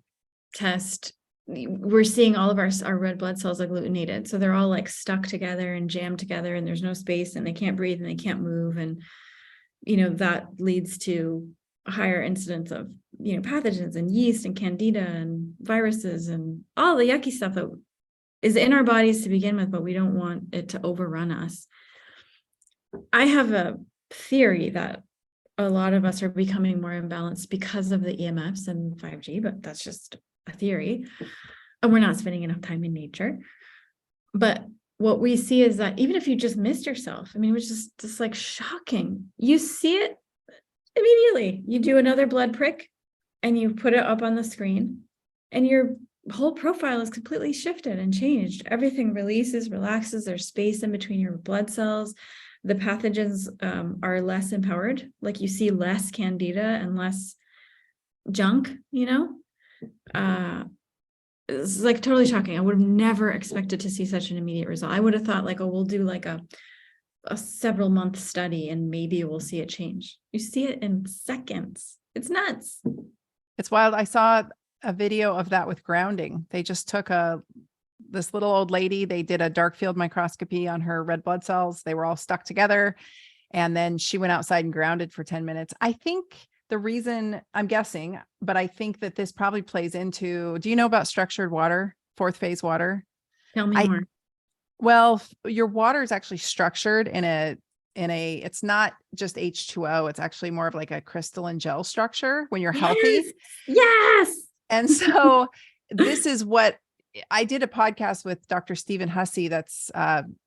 test, we're seeing all of our red blood cells agglutinated. So they're all like stuck together and jammed together, and there's no space, and they can't breathe and they can't move. And, that leads to a higher incidence of, pathogens and yeast and candida and viruses and all the yucky stuff that is in our bodies to begin with, but we don't want it to overrun us. I have a theory that a lot of us are becoming more imbalanced because of the EMFs and 5G, but that's just a theory, and we're not spending enough time in nature. But what we see is that even if you just missed yourself, it was just like shocking. You see it immediately. You do another blood prick and you put it up on the screen, and your whole profile is completely shifted and changed. Everything releases, relaxes. There's space in between your blood cells. The pathogens are less empowered. Like you see less candida and less junk, it's like totally shocking. I would have never expected to see such an immediate result. I would have thought like, oh, we'll do like a several month study and maybe we'll see it change. You see it in seconds. It's nuts.
It's wild. I saw a video of that with grounding. They just took this little old lady. They did a dark field microscopy on her red blood cells. They were all stuck together. And then she went outside and grounded for 10 minutes. I think the reason, I'm guessing, but I think that this probably plays into, do you know about structured water, fourth phase water?
Tell me more.
Well, your water is actually structured in a, it's not just H2O. It's actually more of like a crystalline gel structure when you're healthy.
Yes. Yes.
And so this is what I did a podcast with Dr. Stephen Hussey. That's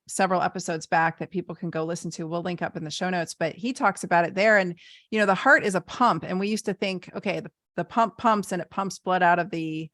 several episodes back that people can go listen to. We'll link up in the show notes, but he talks about it there. And, the heart is a pump. And we used to think, okay, the pump pumps and it pumps blood out of the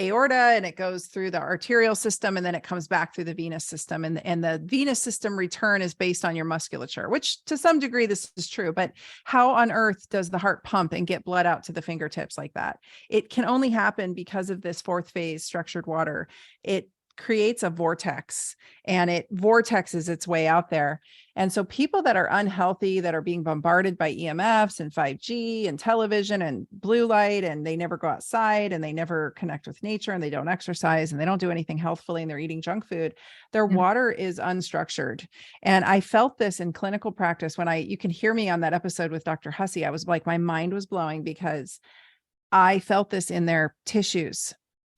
aorta and it goes through the arterial system and then it comes back through the venous system. And the venous system return is based on your musculature, which to some degree this is true. But how on earth does the heart pump and get blood out to the fingertips like that? It can only happen because of this fourth phase structured water. It creates a vortex and it vortexes its way out there. And so people that are unhealthy, that are being bombarded by EMFs and 5G and television and blue light, and they never go outside and they never connect with nature and they don't exercise and they don't do anything healthfully and they're eating junk food, their water is unstructured. And I felt this in clinical practice when you can hear me on that episode with Dr. Hussey. I was like, my mind was blowing because I felt this in their tissues.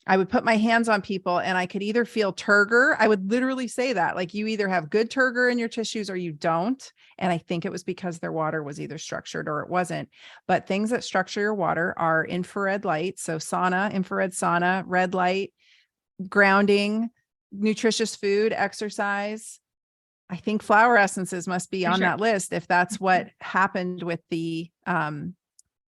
I would put my hands on people and I could either feel turgor. I would literally say that, like, you either have good turgor in your tissues or you don't. And I think it was because their water was either structured or it wasn't. But things that structure your water are infrared light. So sauna, infrared sauna, red light, grounding, nutritious food, exercise. I think flower essences must be on that list if that's what happened with the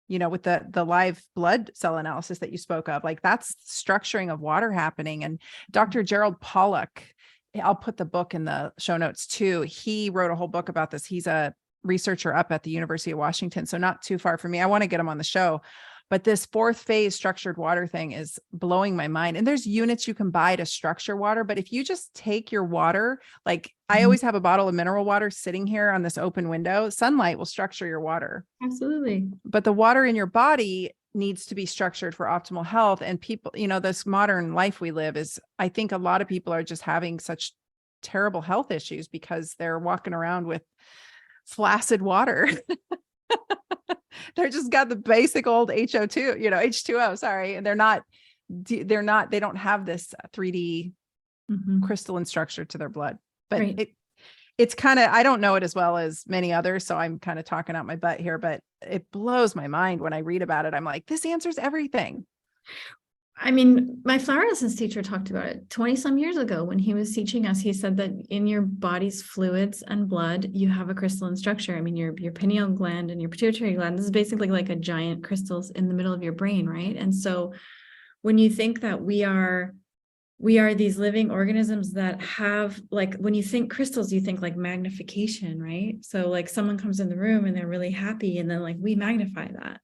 with the live blood cell analysis that you spoke of. Like, that's structuring of water happening. And Dr. Gerald Pollack, I'll put the book in the show notes too. He wrote a whole book about this. He's a researcher up at the University of Washington, so not too far from me. I want to get him on the show. But this fourth phase structured water thing is blowing my mind. And there's units you can buy to structure water. But if you just take your water, like I always have a bottle of mineral water sitting here on this open window, sunlight will structure your water.
Absolutely.
But the water in your body needs to be structured for optimal health. And people, this modern life we live is, I think a lot of people are just having such terrible health issues because they're walking around with flaccid water. They're just got the basic old HO2, H2O, sorry. And they don't have this 3D crystalline structure to their blood, but it's kind of, I don't know it as well as many others. So I'm kind of talking out my butt here, but it blows my mind when I read about it. I'm like, this answers everything.
I mean, my flower essence teacher talked about it 20 some years ago when he was teaching us. He said that in your body's fluids and blood, you have a crystalline structure. I mean, your pineal gland and your pituitary gland, this is basically like a giant crystals in the middle of your brain, right? And so when you think that we are these living organisms that have, like, when you think crystals, you think like magnification, right? So like someone comes in the room and they're really happy, and then like we magnify that.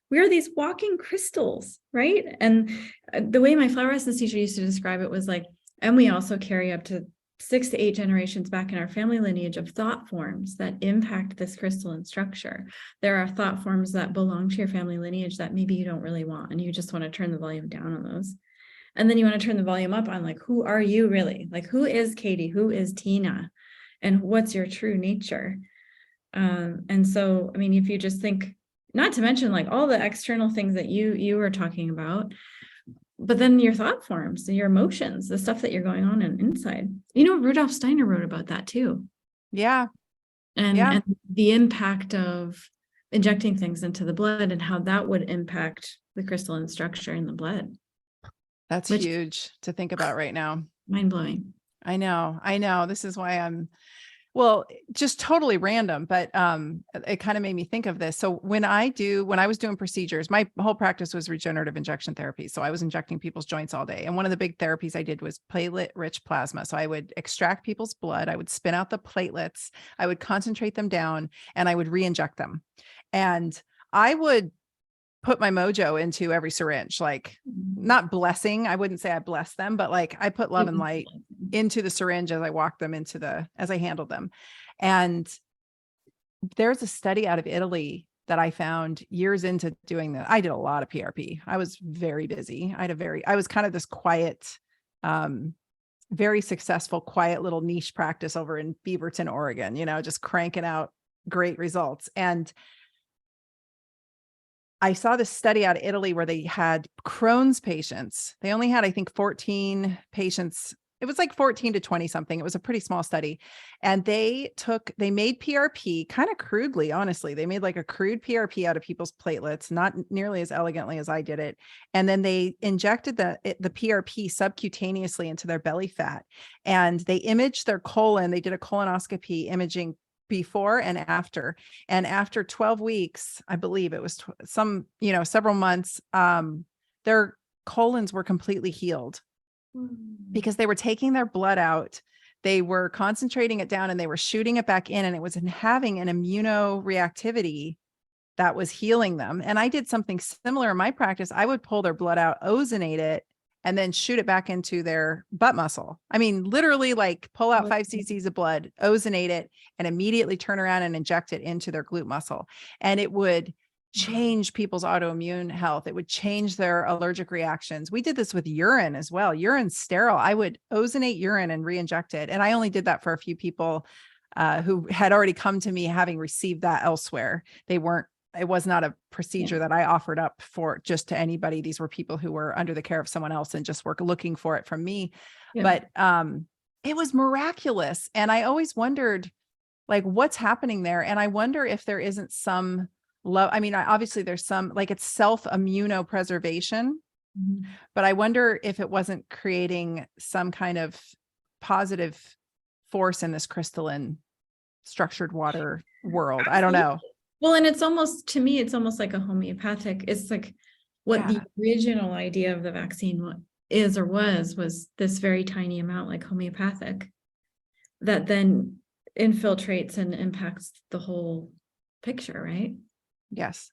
We are these walking crystals, right? And the way my flower essence teacher used to describe it was like, and we also carry up to 6 to 8 generations back in our family lineage of thought forms that impact this crystalline structure. There are thought forms that belong to your family lineage that maybe you don't really want, and you just want to turn the volume down on those. And then you want to turn the volume up on, like, who are you really? Like, who is Katie? Who is Tina? And what's your true nature? And so, I mean, if you just think, not to mention like all the external things that you were talking about, but then your thought forms, your emotions, the stuff that you're going on inside. Rudolf Steiner wrote about that too.
Yeah.
And the impact of injecting things into the blood and how that would impact the crystalline structure in the blood.
That's huge to think about right now.
Mind blowing.
I know. This is why just totally random, but it kind of made me think of this. So when I was doing procedures, my whole practice was regenerative injection therapy. So I was injecting people's joints all day. And one of the big therapies I did was platelet rich plasma. So I would extract people's blood. I would spin out the platelets. I would concentrate them down and I would re-inject them. And I would put my mojo into every syringe, like, not blessing. I wouldn't say I bless them, but like I put love and light into the syringe as I walked them as I handled them. And there's a study out of Italy that I found years into doing that. I did a lot of PRP. I was very busy. I was kind of this quiet, very successful, quiet little niche practice over in Beaverton, Oregon, just cranking out great results. And I saw this study out of Italy where they had Crohn's patients. They only had, I think, 14 patients. It was like 14 to 20 something. It was a pretty small study. And they made PRP kind of crudely, honestly. They made like a crude PRP out of people's platelets, not nearly as elegantly as I did it. And then they injected the PRP subcutaneously into their belly fat. And they imaged their colon. They did a colonoscopy imaging before and after. And after 12 weeks, I believe it was several months, their colons were completely healed because they were taking their blood out. They were concentrating it down and they were shooting it back in, and it was having an immunoreactivity that was healing them. And I did something similar in my practice. I would pull their blood out, ozonate it, and then shoot it back into their butt muscle. I mean, literally like pull out 5 cc's of blood, ozonate it, and immediately turn around and inject it into their glute muscle. And it would change people's autoimmune health. It would change their allergic reactions. We did this with urine as well. Urine's sterile. I would ozonate urine and re-inject it. And I only did that for a few people who had already come to me having received that elsewhere. It was not a procedure that I offered up for just to anybody. These were people who were under the care of someone else and just were looking for it from me. Yeah. But it was miraculous. And I always wondered, like, what's happening there? And I wonder if there isn't some love. I mean, obviously there's some, like, it's self-immunopreservation, but I wonder if it wasn't creating some kind of positive force in this crystalline structured water world. I don't know.
Well, and it's almost, to me, it's almost like a homeopathic. It's like what the original idea of the vaccine is or was this very tiny amount, like homeopathic, that then infiltrates and impacts the whole picture, right?
Yes.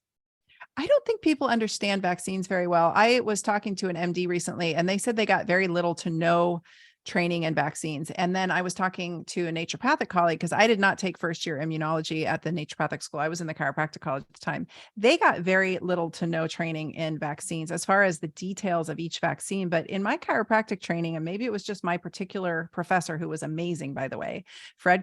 I don't think people understand vaccines very well. I was talking to an MD recently, and they said they got very little to no training in vaccines. And then I was talking to a naturopathic colleague, because I did not take first year immunology at the naturopathic school. I was in the chiropractic college at the time. They got very little to no training in vaccines as far as the details of each vaccine. But in my chiropractic training, and maybe it was just my particular professor, who was amazing, by the way,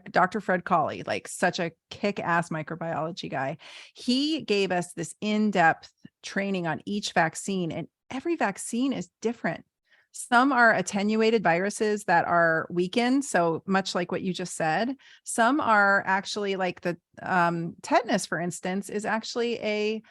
Dr. Fred Colley, like such a kick-ass microbiology guy. He gave us this in-depth training on each vaccine, and every vaccine is different. Some are attenuated viruses that are weakened, so much like what you just said. Some are actually like the tetanus, for instance, is actually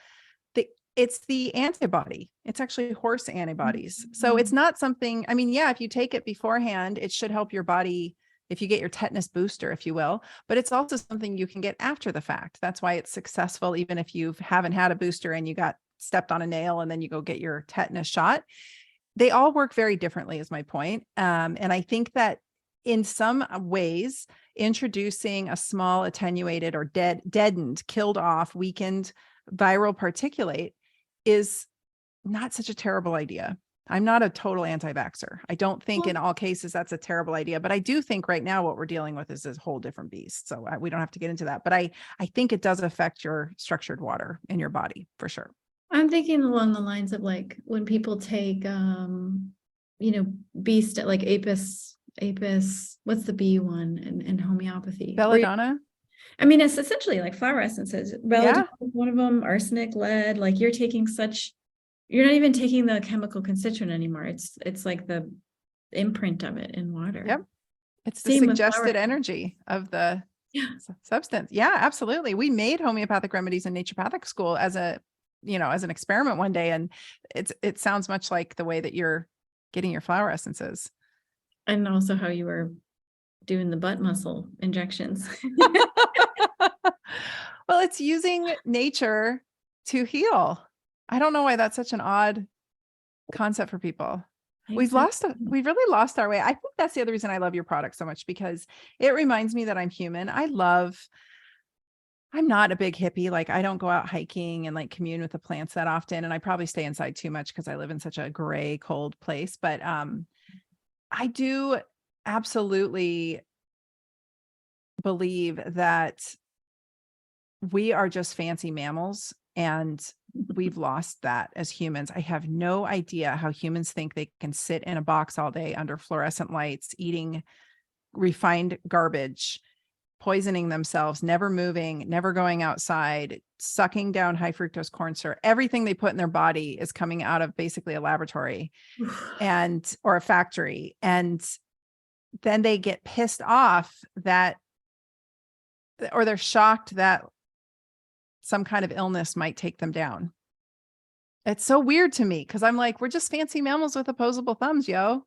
it's the antibody. It's actually horse antibodies. So it's not something, I mean, yeah, if you take it beforehand, it should help your body if you get your tetanus booster, if you will, but it's also something you can get after the fact. That's why it's successful, even if you haven't had a booster and you got stepped on a nail and then you go get your tetanus shot. They all work very differently, is my point. And I think that in some ways, introducing a small attenuated or deadened, killed off, weakened viral particulate is not such a terrible idea. I'm not a total anti-vaxxer. I don't think in all cases that's a terrible idea, but I do think right now what we're dealing with is this whole different beast. So we don't have to get into that, but I think it does affect your structured water in your body for sure.
I'm thinking along the lines of like when people take, beast, like apis, what's the B one in homeopathy?
Belladonna.
I mean, it's essentially like flower essences. Belladonna is one of them, arsenic, lead, like you're not even taking the chemical constituent anymore. It's like the imprint of it in water.
Yep. It's the suggested energy of the substance. Yeah, absolutely. We made homeopathic remedies in naturopathic school as an experiment one day. And it sounds much like the way that you're getting your flower essences.
And also how you were doing the butt muscle injections.
Well, it's using nature to heal. I don't know why that's such an odd concept for people. We've really lost our way. I think that's the other reason I love your product so much, because it reminds me that I'm human. I'm not a big hippie. Like I don't go out hiking and like commune with the plants that often. And I probably stay inside too much because I live in such a gray, cold place. But I do absolutely believe that we are just fancy mammals, and we've lost that as humans. I have no idea how humans think they can sit in a box all day under fluorescent lights, eating refined garbage, poisoning themselves, never moving, never going outside, sucking down high fructose corn syrup. Everything they put in their body is coming out of basically a laboratory or a factory. And then they get pissed off that, or they're shocked that some kind of illness might take them down. It's so weird to me because I'm like, we're just fancy mammals with opposable thumbs, yo.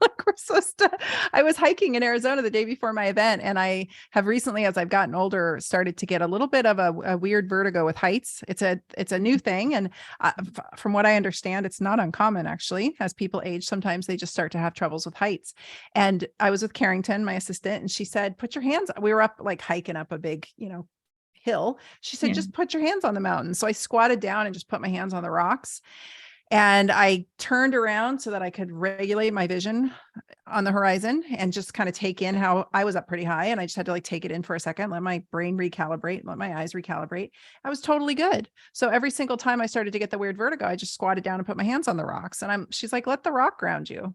Like we're supposed to. I was hiking in Arizona the day before my event, and I have recently, as I've gotten older, started to get a little bit of a weird vertigo with heights. It's a new thing, and from what I understand, it's not uncommon actually. As people age, sometimes they just start to have troubles with heights. And I was with Carrington, my assistant, and she said, "Put your hands." We were up like hiking up a big, hill. She said, "Just put your hands on the mountain." So I squatted down and just put my hands on the rocks. And I turned around so that I could regulate my vision on the horizon and just kind of take in how I was up pretty high. And I just had to like take it in for a second, let my brain recalibrate, let my eyes recalibrate. I was totally good. So every single time I started to get the weird vertigo, I just squatted down and put my hands on the rocks. And she's like, "Let the rock ground you."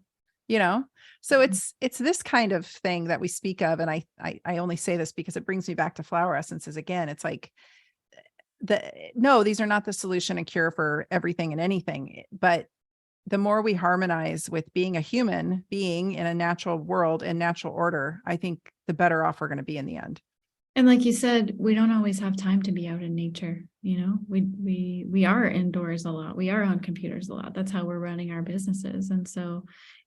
So it's this kind of thing that we speak of. And I only say this because it brings me back to flower essences again. It's like, no, these are not the solution and cure for everything and anything. But the more we harmonize with being a human being in a natural world and natural order, I think the better off we're going to be in the end.
And like you said, we don't always have time to be out in nature. We are indoors a lot. We are on computers a lot. That's how we're running our businesses. And so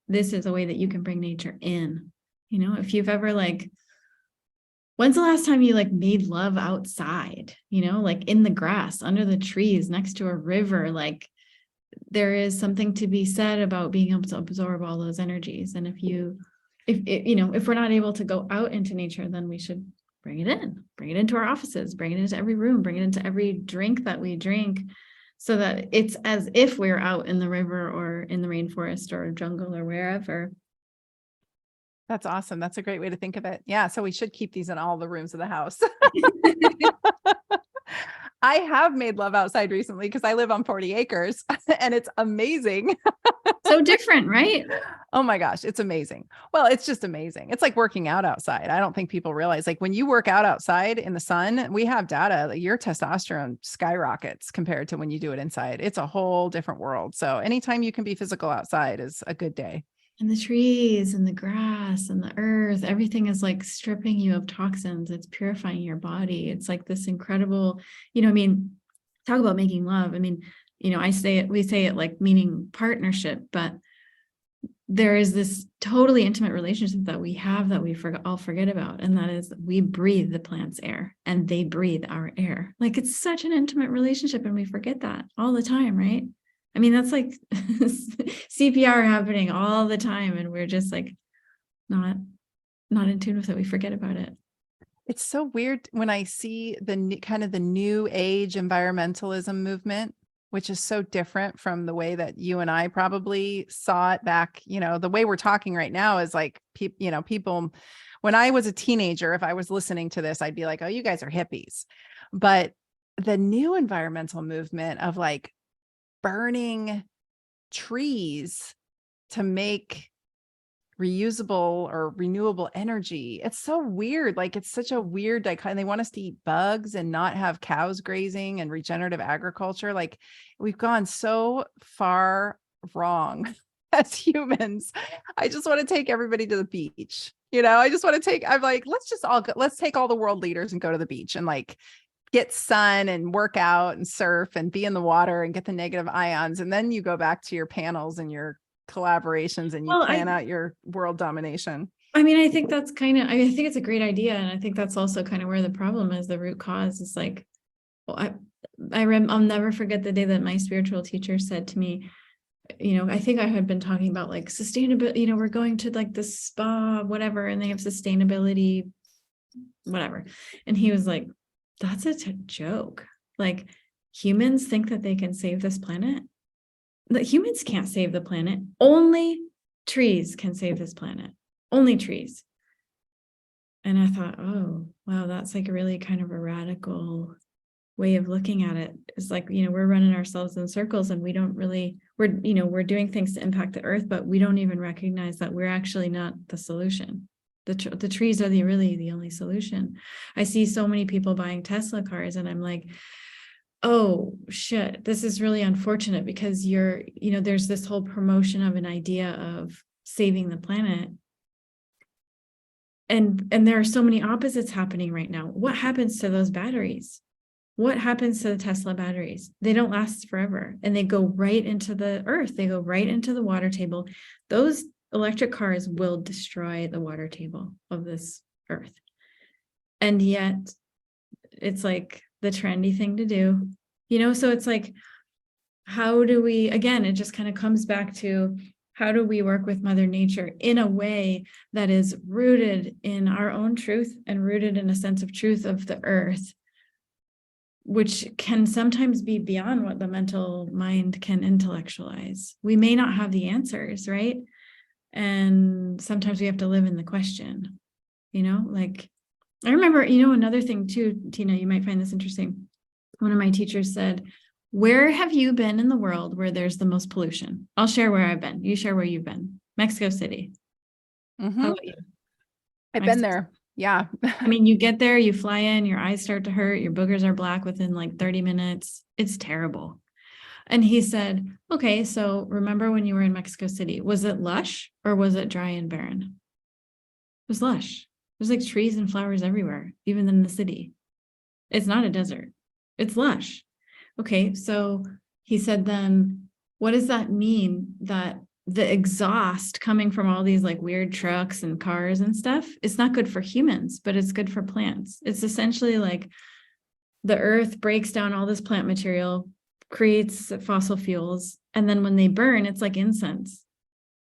this is a way that you can bring nature in. If you've ever when's the last time you made love outside, like in the grass, under the trees, next to a river? There is something to be said about being able to absorb all those energies. And if we're not able to go out into nature, then we should bring it into our offices, bring it into every room, bring it into every drink that we drink, so that it's as if we're out in the river or in the rainforest or jungle or wherever.
That's awesome. That's a great way to think of it. Yeah. So we should keep these in all the rooms of the house. I have made love outside recently because I live on 40 acres and it's amazing.
So different, right?
Oh my gosh, it's amazing. Well, it's just amazing. It's like working out outside. I don't think people realize, when you work out outside in the sun, we have data that your testosterone skyrockets compared to when you do it inside. It's a whole different world. So anytime you can be physical outside is a good day.
And the trees and the grass and the earth, everything is stripping you of toxins. It's purifying your body. It's this incredible, talk about making love. We say it meaning partnership, but there is this totally intimate relationship that we have that we all forget about. And that is, we breathe the plant's air and they breathe our air. It's such an intimate relationship, and we forget that all the time, right? That's CPR happening all the time, and we're just not in tune with it. We forget about it.
It's so weird when I see the new age environmentalism movement, which is so different from the way that you and I probably saw it back. The way we're talking right now is people, when I was a teenager, if I was listening to this, I'd be like, "Oh, you guys are hippies." But the new environmental movement of burning trees to make reusable or renewable energy. It's so weird. It's such a weird dichotomy. They want us to eat bugs and not have cows grazing and regenerative agriculture. We've gone so far wrong as humans. I just want to take everybody to the beach. I just want to I'm let's take all the world leaders and go to the beach and get sun and work out and surf and be in the water and get the negative ions. And then you go back to your panels and your collaborations and you plan out your world domination.
I think that's I think it's a great idea. And I think that's also kind of where the problem is. The root cause is I'll never forget the day that my spiritual teacher said to me, I think I had been talking about sustainability, we're going to the spa, whatever, and they have sustainability, whatever. And he was like, "That's a joke. Humans think that they can save this planet. The humans can't save the planet. Only trees can save this planet. Only trees." And I thought, oh, wow, that's a really kind of a radical way of looking at it. It's we're running ourselves in circles, and we don't really, we're doing things to impact the earth, but we don't even recognize that we're actually not the solution. The trees are really the only solution. I see so many people buying Tesla cars, and I'm like, oh shit, this is really unfortunate, because there's this whole promotion of an idea of saving the planet. And there are so many opposites happening right now. What happens to those batteries? What happens to the Tesla batteries? They don't last forever, and they go right into the earth. They go right into the water table. Those electric cars will destroy the water table of this earth. And yet it's like the trendy thing to do, so it's like, how do we, again, it just kind of comes back to, how do we work with Mother Nature in a way that is rooted in our own truth and rooted in a sense of truth of the earth, which can sometimes be beyond what the mental mind can intellectualize. We may not have the answers, right? And sometimes we have to live in the question, like, I remember, another thing too, Tina, you might find this interesting. One of my teachers said, where have you been in the world where there's the most pollution? I'll share where I've been. You share where you've been. Mexico City.
Mm-hmm.
How about you?
I've been there. Yeah.
I mean, you get there, you fly in, your eyes start to hurt, your boogers are black within like 30 minutes. It's terrible. And he said, okay, so remember when you were in Mexico City, was it lush or was it dry and barren? It was lush. There's like trees and flowers everywhere, even in the city. It's not a desert. It's lush. Okay, so he said, then what does that mean, that the exhaust coming from all these like weird trucks and cars and stuff, it's not good for humans, but it's good for plants. It's essentially like the earth breaks down all this plant material, creates fossil fuels, and then when they burn, it's like incense,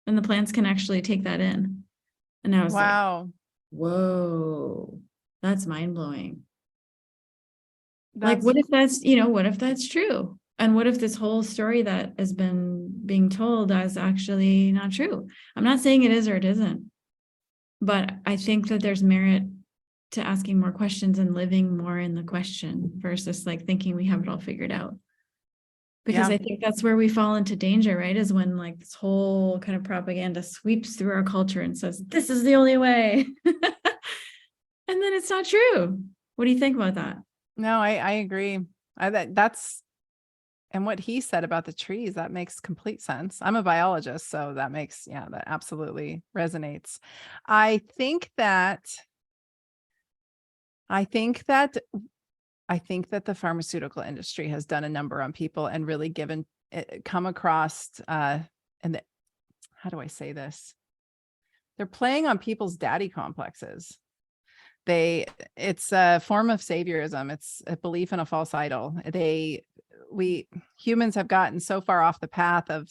and the plants can actually take that in. And I was
wow.
like, whoa, that's mind-blowing. Like, what if that's true? And what if this whole story that has been being told is actually not true? I'm not saying it is or it isn't, but I think that there's merit to asking more questions and living more in the question versus like thinking we have it all figured out. Because I think that's where we fall into danger, right? Is when like this whole kind of propaganda sweeps through our culture and says, this is the only way. And then it's not true. What do you think about that?
No, I agree. That's, and what he said about the trees, that makes complete sense. I'm a biologist, so that absolutely resonates. I think that the pharmaceutical industry has done a number on people and really come across, how do I say this? They're playing on people's daddy complexes. It's a form of saviorism. It's a belief in a false idol. We humans have gotten so far off the path of,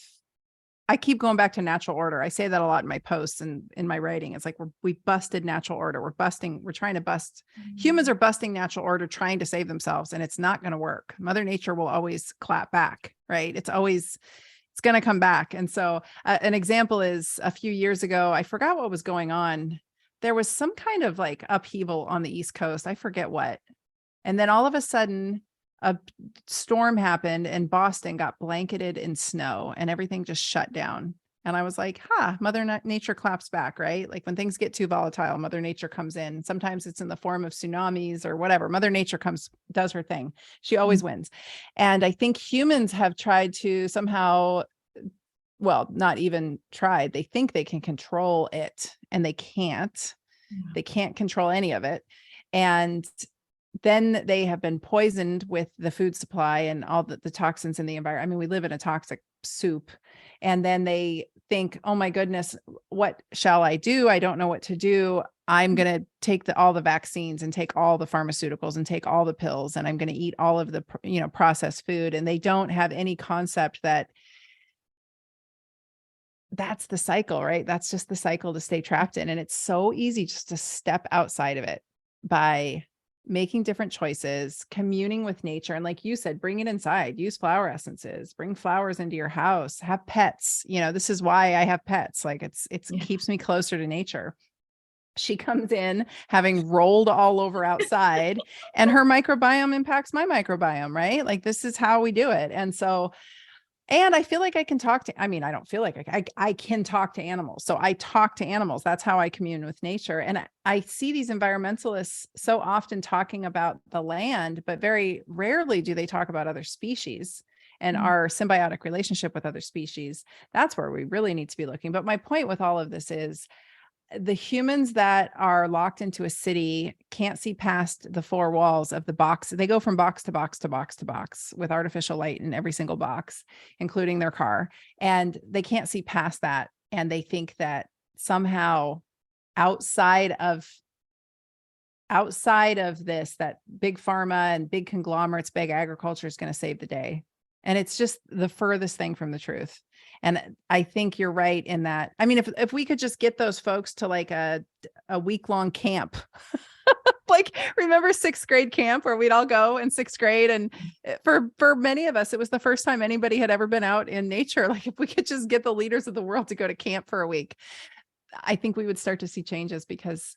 I keep going back to natural order. I say that a lot in my posts and in my writing. It's like, we busted natural order. We're trying to bust, humans are busting natural order, trying to save themselves. And it's not going to work. Mother Nature will always clap back, right? It's going to come back. And so an example is a few years ago, I forgot what was going on. There was some kind of like upheaval on the East Coast. I forget what. And then all of a sudden a storm happened and Boston got blanketed in snow and everything just shut down. And I was like, Mother Nature claps back, right? Like when things get too volatile, Mother Nature comes in. Sometimes it's in the form of tsunamis or whatever. Mother Nature does her thing. She always wins. And I think humans have tried to somehow, well, not even tried. They think they can control it and they can't. They can't control any of it. And then they have been poisoned with the food supply and all the toxins in the environment. I mean, we live in a toxic soup. And then they think, oh my goodness, what shall I do? I don't know what to do. I'm going to take all the vaccines and take all the pharmaceuticals and take all the pills. And I'm going to eat all of the, processed food. And they don't have any concept that that's the cycle, right? That's just the cycle to stay trapped in. And it's so easy just to step outside of it by making different choices, communing with nature. And like you said, bring it inside, use flower essences, bring flowers into your house, have pets. This is why I have pets. Like it keeps me closer to nature. She comes in having rolled all over outside and her microbiome impacts my microbiome, right? Like this is how we do it. And so And I feel like I can talk to, I mean, I don't feel like I can talk to animals. So I talk to animals. That's how I commune with nature. And I see these environmentalists so often talking about the land, but very rarely do they talk about other species and our symbiotic relationship with other species. That's where we really need to be looking. But my point with all of this is the humans that are locked into a city can't see past the four walls of the box. They go from box to box to box to box with artificial light in every single box, including their car. And they can't see past that. And they think that somehow outside of this, that big pharma and big conglomerates, big agriculture is going to save the day. And it's just the furthest thing from the truth. And I think you're right in that. I mean, if we could just get those folks to like a week-long camp, like remember 6th grade camp where we'd all go in 6th grade. And for many of us, it was the first time anybody had ever been out in nature. Like if we could just get the leaders of the world to go to camp for a week, I think we would start to see changes because.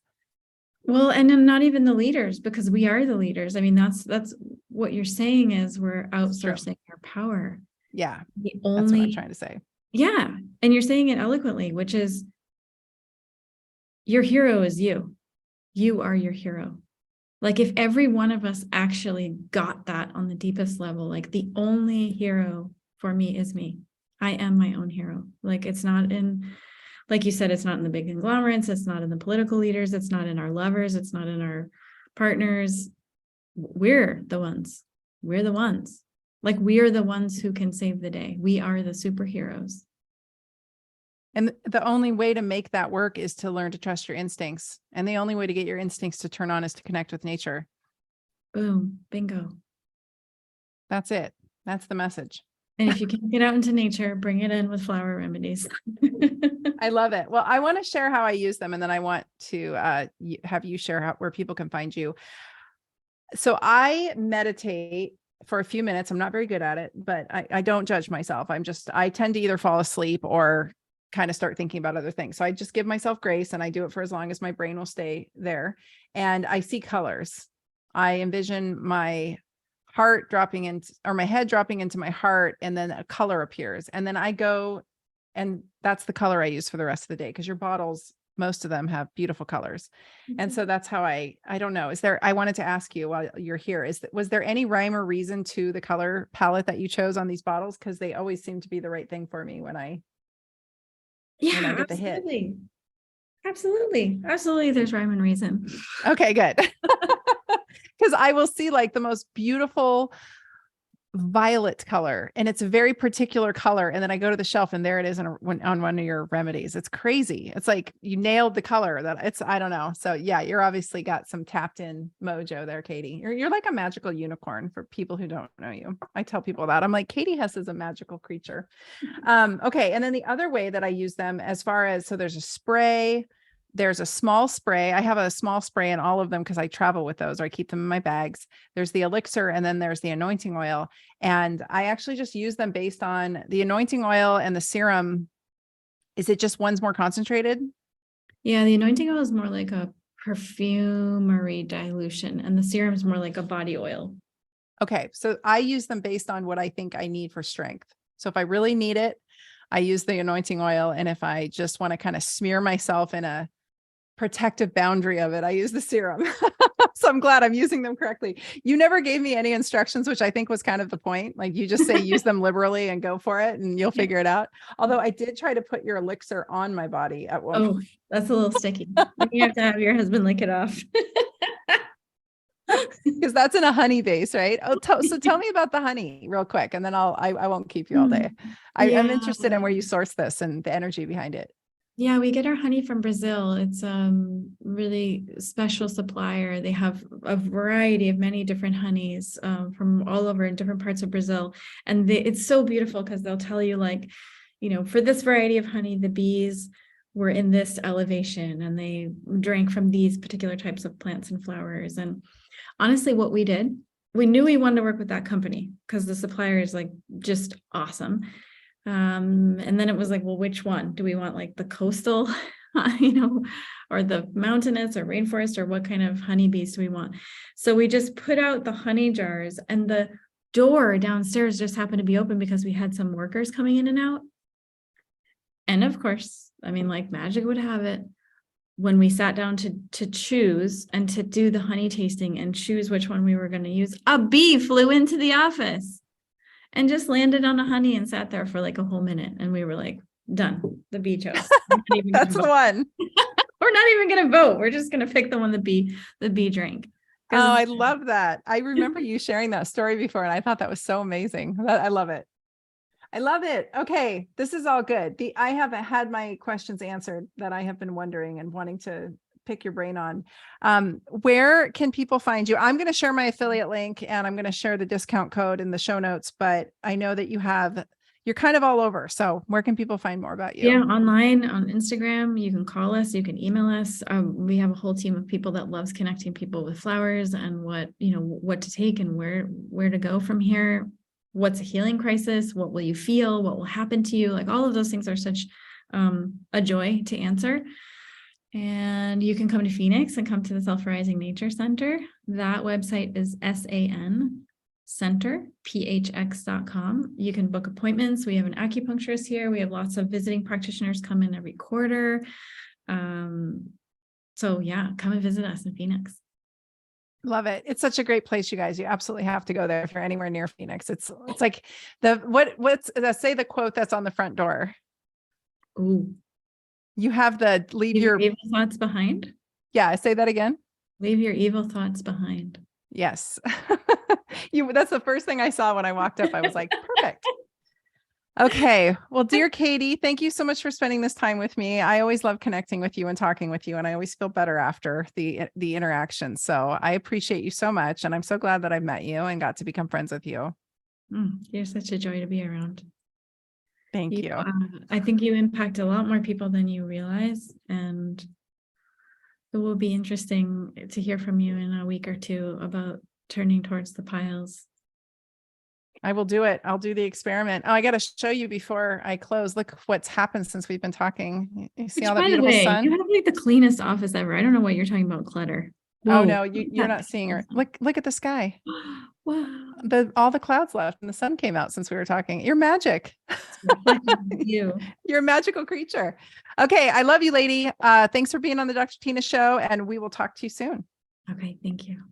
Well, and then not even the leaders, because we are the leaders. I mean, that's what you're saying is we're outsourcing our power.
Yeah.
The
That's what I'm trying to say.
Yeah. And you're saying it eloquently, which is your hero is you. You are your hero. Like if every one of us actually got that on the deepest level, like the only hero for me is me. I am my own hero. Like it's not in, like you said, it's not in the big conglomerates. It's not in the political leaders. It's not in our lovers. It's not in our partners. We're the ones. We're the ones. Like we are the ones who can save the day. We are the superheroes.
And the only way to make that work is to learn to trust your instincts. And the only way to get your instincts to turn on is to connect with nature.
Boom, bingo.
That's it. That's the message.
And if you can get out into nature, bring it in with flower remedies.
I love it. Well, I want to share how I use them. And then I want to have you share where people can find you. So I meditate for a few minutes. I'm not very good at it, but I don't judge myself. I tend to either fall asleep or kind of start thinking about other things. So I just give myself grace and I do it for as long as my brain will stay there. And I see colors. I envision my heart dropping into, or my head dropping into my heart, and then a color appears. And then I go, and that's the color I use for the rest of the day, because your bottles, most of them have beautiful colors. And so that's how I don't know. I wanted to ask you while you're here, was there any rhyme or reason to the color palette that you chose on these bottles? Because they always seem to be the right thing for me when I get the hit.
Absolutely. There's rhyme and reason.
Okay, good. Because I will see like the most beautiful violet color, and it's a very particular color. And then I go to the shelf and there it is on one of your remedies. It's crazy. It's like you nailed the color I don't know. So yeah, you're obviously got some tapped in mojo there, Katie. You're like a magical unicorn for people who don't know you. I tell people that. I'm like, Katie Hess is a magical creature. Okay. And then the other way that I use them so there's a spray. There's a small spray. I have a small spray in all of them because I travel with those, or I keep them in my bags. There's the elixir, and then there's the anointing oil. And I actually just use them based on the anointing oil and the serum. Is it just one's more concentrated?
Yeah, the anointing oil is more like a perfumery dilution, and the serum is more like a body oil.
Okay, so I use them based on what I think I need for strength. So if I really need it, I use the anointing oil. And if I just want to kind of smear myself in a protective boundary of it, I use the serum. So I'm glad I'm using them correctly. You never gave me any instructions, which I think was kind of the point. Like you just say, use them liberally and go for it and you'll figure it out. Although I did try to put your elixir on my body at one point.
That's a little sticky. You have to have your husband lick it off.
Because that's in a honey base, right? So tell me about the honey real quick, and then I won't keep you all day. I'm interested in where you source this and the energy behind it.
Yeah, we get our honey from Brazil. It's really special supplier. They have a variety of many different honeys from all over in different parts of Brazil. And it's so beautiful because they'll tell you like, for this variety of honey, the bees were in this elevation and they drank from these particular types of plants and flowers. And honestly, what we did, we knew we wanted to work with that company because the supplier is like just awesome. And then it was like, well, which one do we want? Like the coastal, or the mountainous or rainforest, or what kind of honeybees do we want? So we just put out the honey jars, and the door downstairs just happened to be open because we had some workers coming in and out. And of course, I mean, like magic would have it, when we sat down to choose and to do the honey tasting and choose which one we were going to use, a bee flew into the office and just landed on a honey and sat there for like a whole minute. And we were like, done. The bee chose.
That's the one.
We're not even going to vote. We're just going to pick the one the bee drank.
Oh, I love that. I remember you sharing that story before, and I thought that was so amazing. I love it. I love it. Okay. This is all good. I haven't had my questions answered that I have been wondering and wanting to pick your brain on. Where can people find you? I'm going to share my affiliate link and I'm going to share the discount code in the show notes, but I know that you're kind of all over. So where can people find more about you?
Yeah, online, on Instagram. You can call us, you can email us. We have a whole team of people that loves connecting people with flowers and what to take and where to go from here. What's a healing crisis? What will you feel? What will happen to you? Like all of those things are such a joy to answer. And you can come to Phoenix and come to the Self-Rising Nature Center. That website is sancenterphx.com. You can book appointments. We have an acupuncturist here. We have lots of visiting practitioners come in every quarter. So yeah, come and visit us in Phoenix.
Love it. It's such a great place, you guys. You absolutely have to go there if you're anywhere near Phoenix. It's like say the quote that's on the front door.
Ooh.
You have leave your
evil thoughts behind.
Yeah, say that again.
Leave your evil thoughts behind.
Yes. That's the first thing I saw when I walked up. I was like, perfect. Okay. Well, dear Katie, thank you so much for spending this time with me. I always love connecting with you and talking with you, and I always feel better after the interaction. So I appreciate you so much. And I'm so glad that I met you and got to become friends with you.
You're such a joy to be around.
Thank you.
I think you impact a lot more people than you realize. And it will be interesting to hear from you in a week or two about turning towards the piles.
I will do it. I'll do the experiment. Oh, I got to show you before I close. Look what's happened since we've been talking. You see all that beautiful sun?
You have like the cleanest office ever. I don't know what you're talking about, clutter.
Whoa. Oh no, you're not seeing her. Look at the sky.
Wow.
All the clouds left and the sun came out since we were talking. You're magic. You're a magical creature. Okay. I love you, lady. Thanks for being on the Dr. Tina show, and we will talk to you soon.
Okay. Thank you.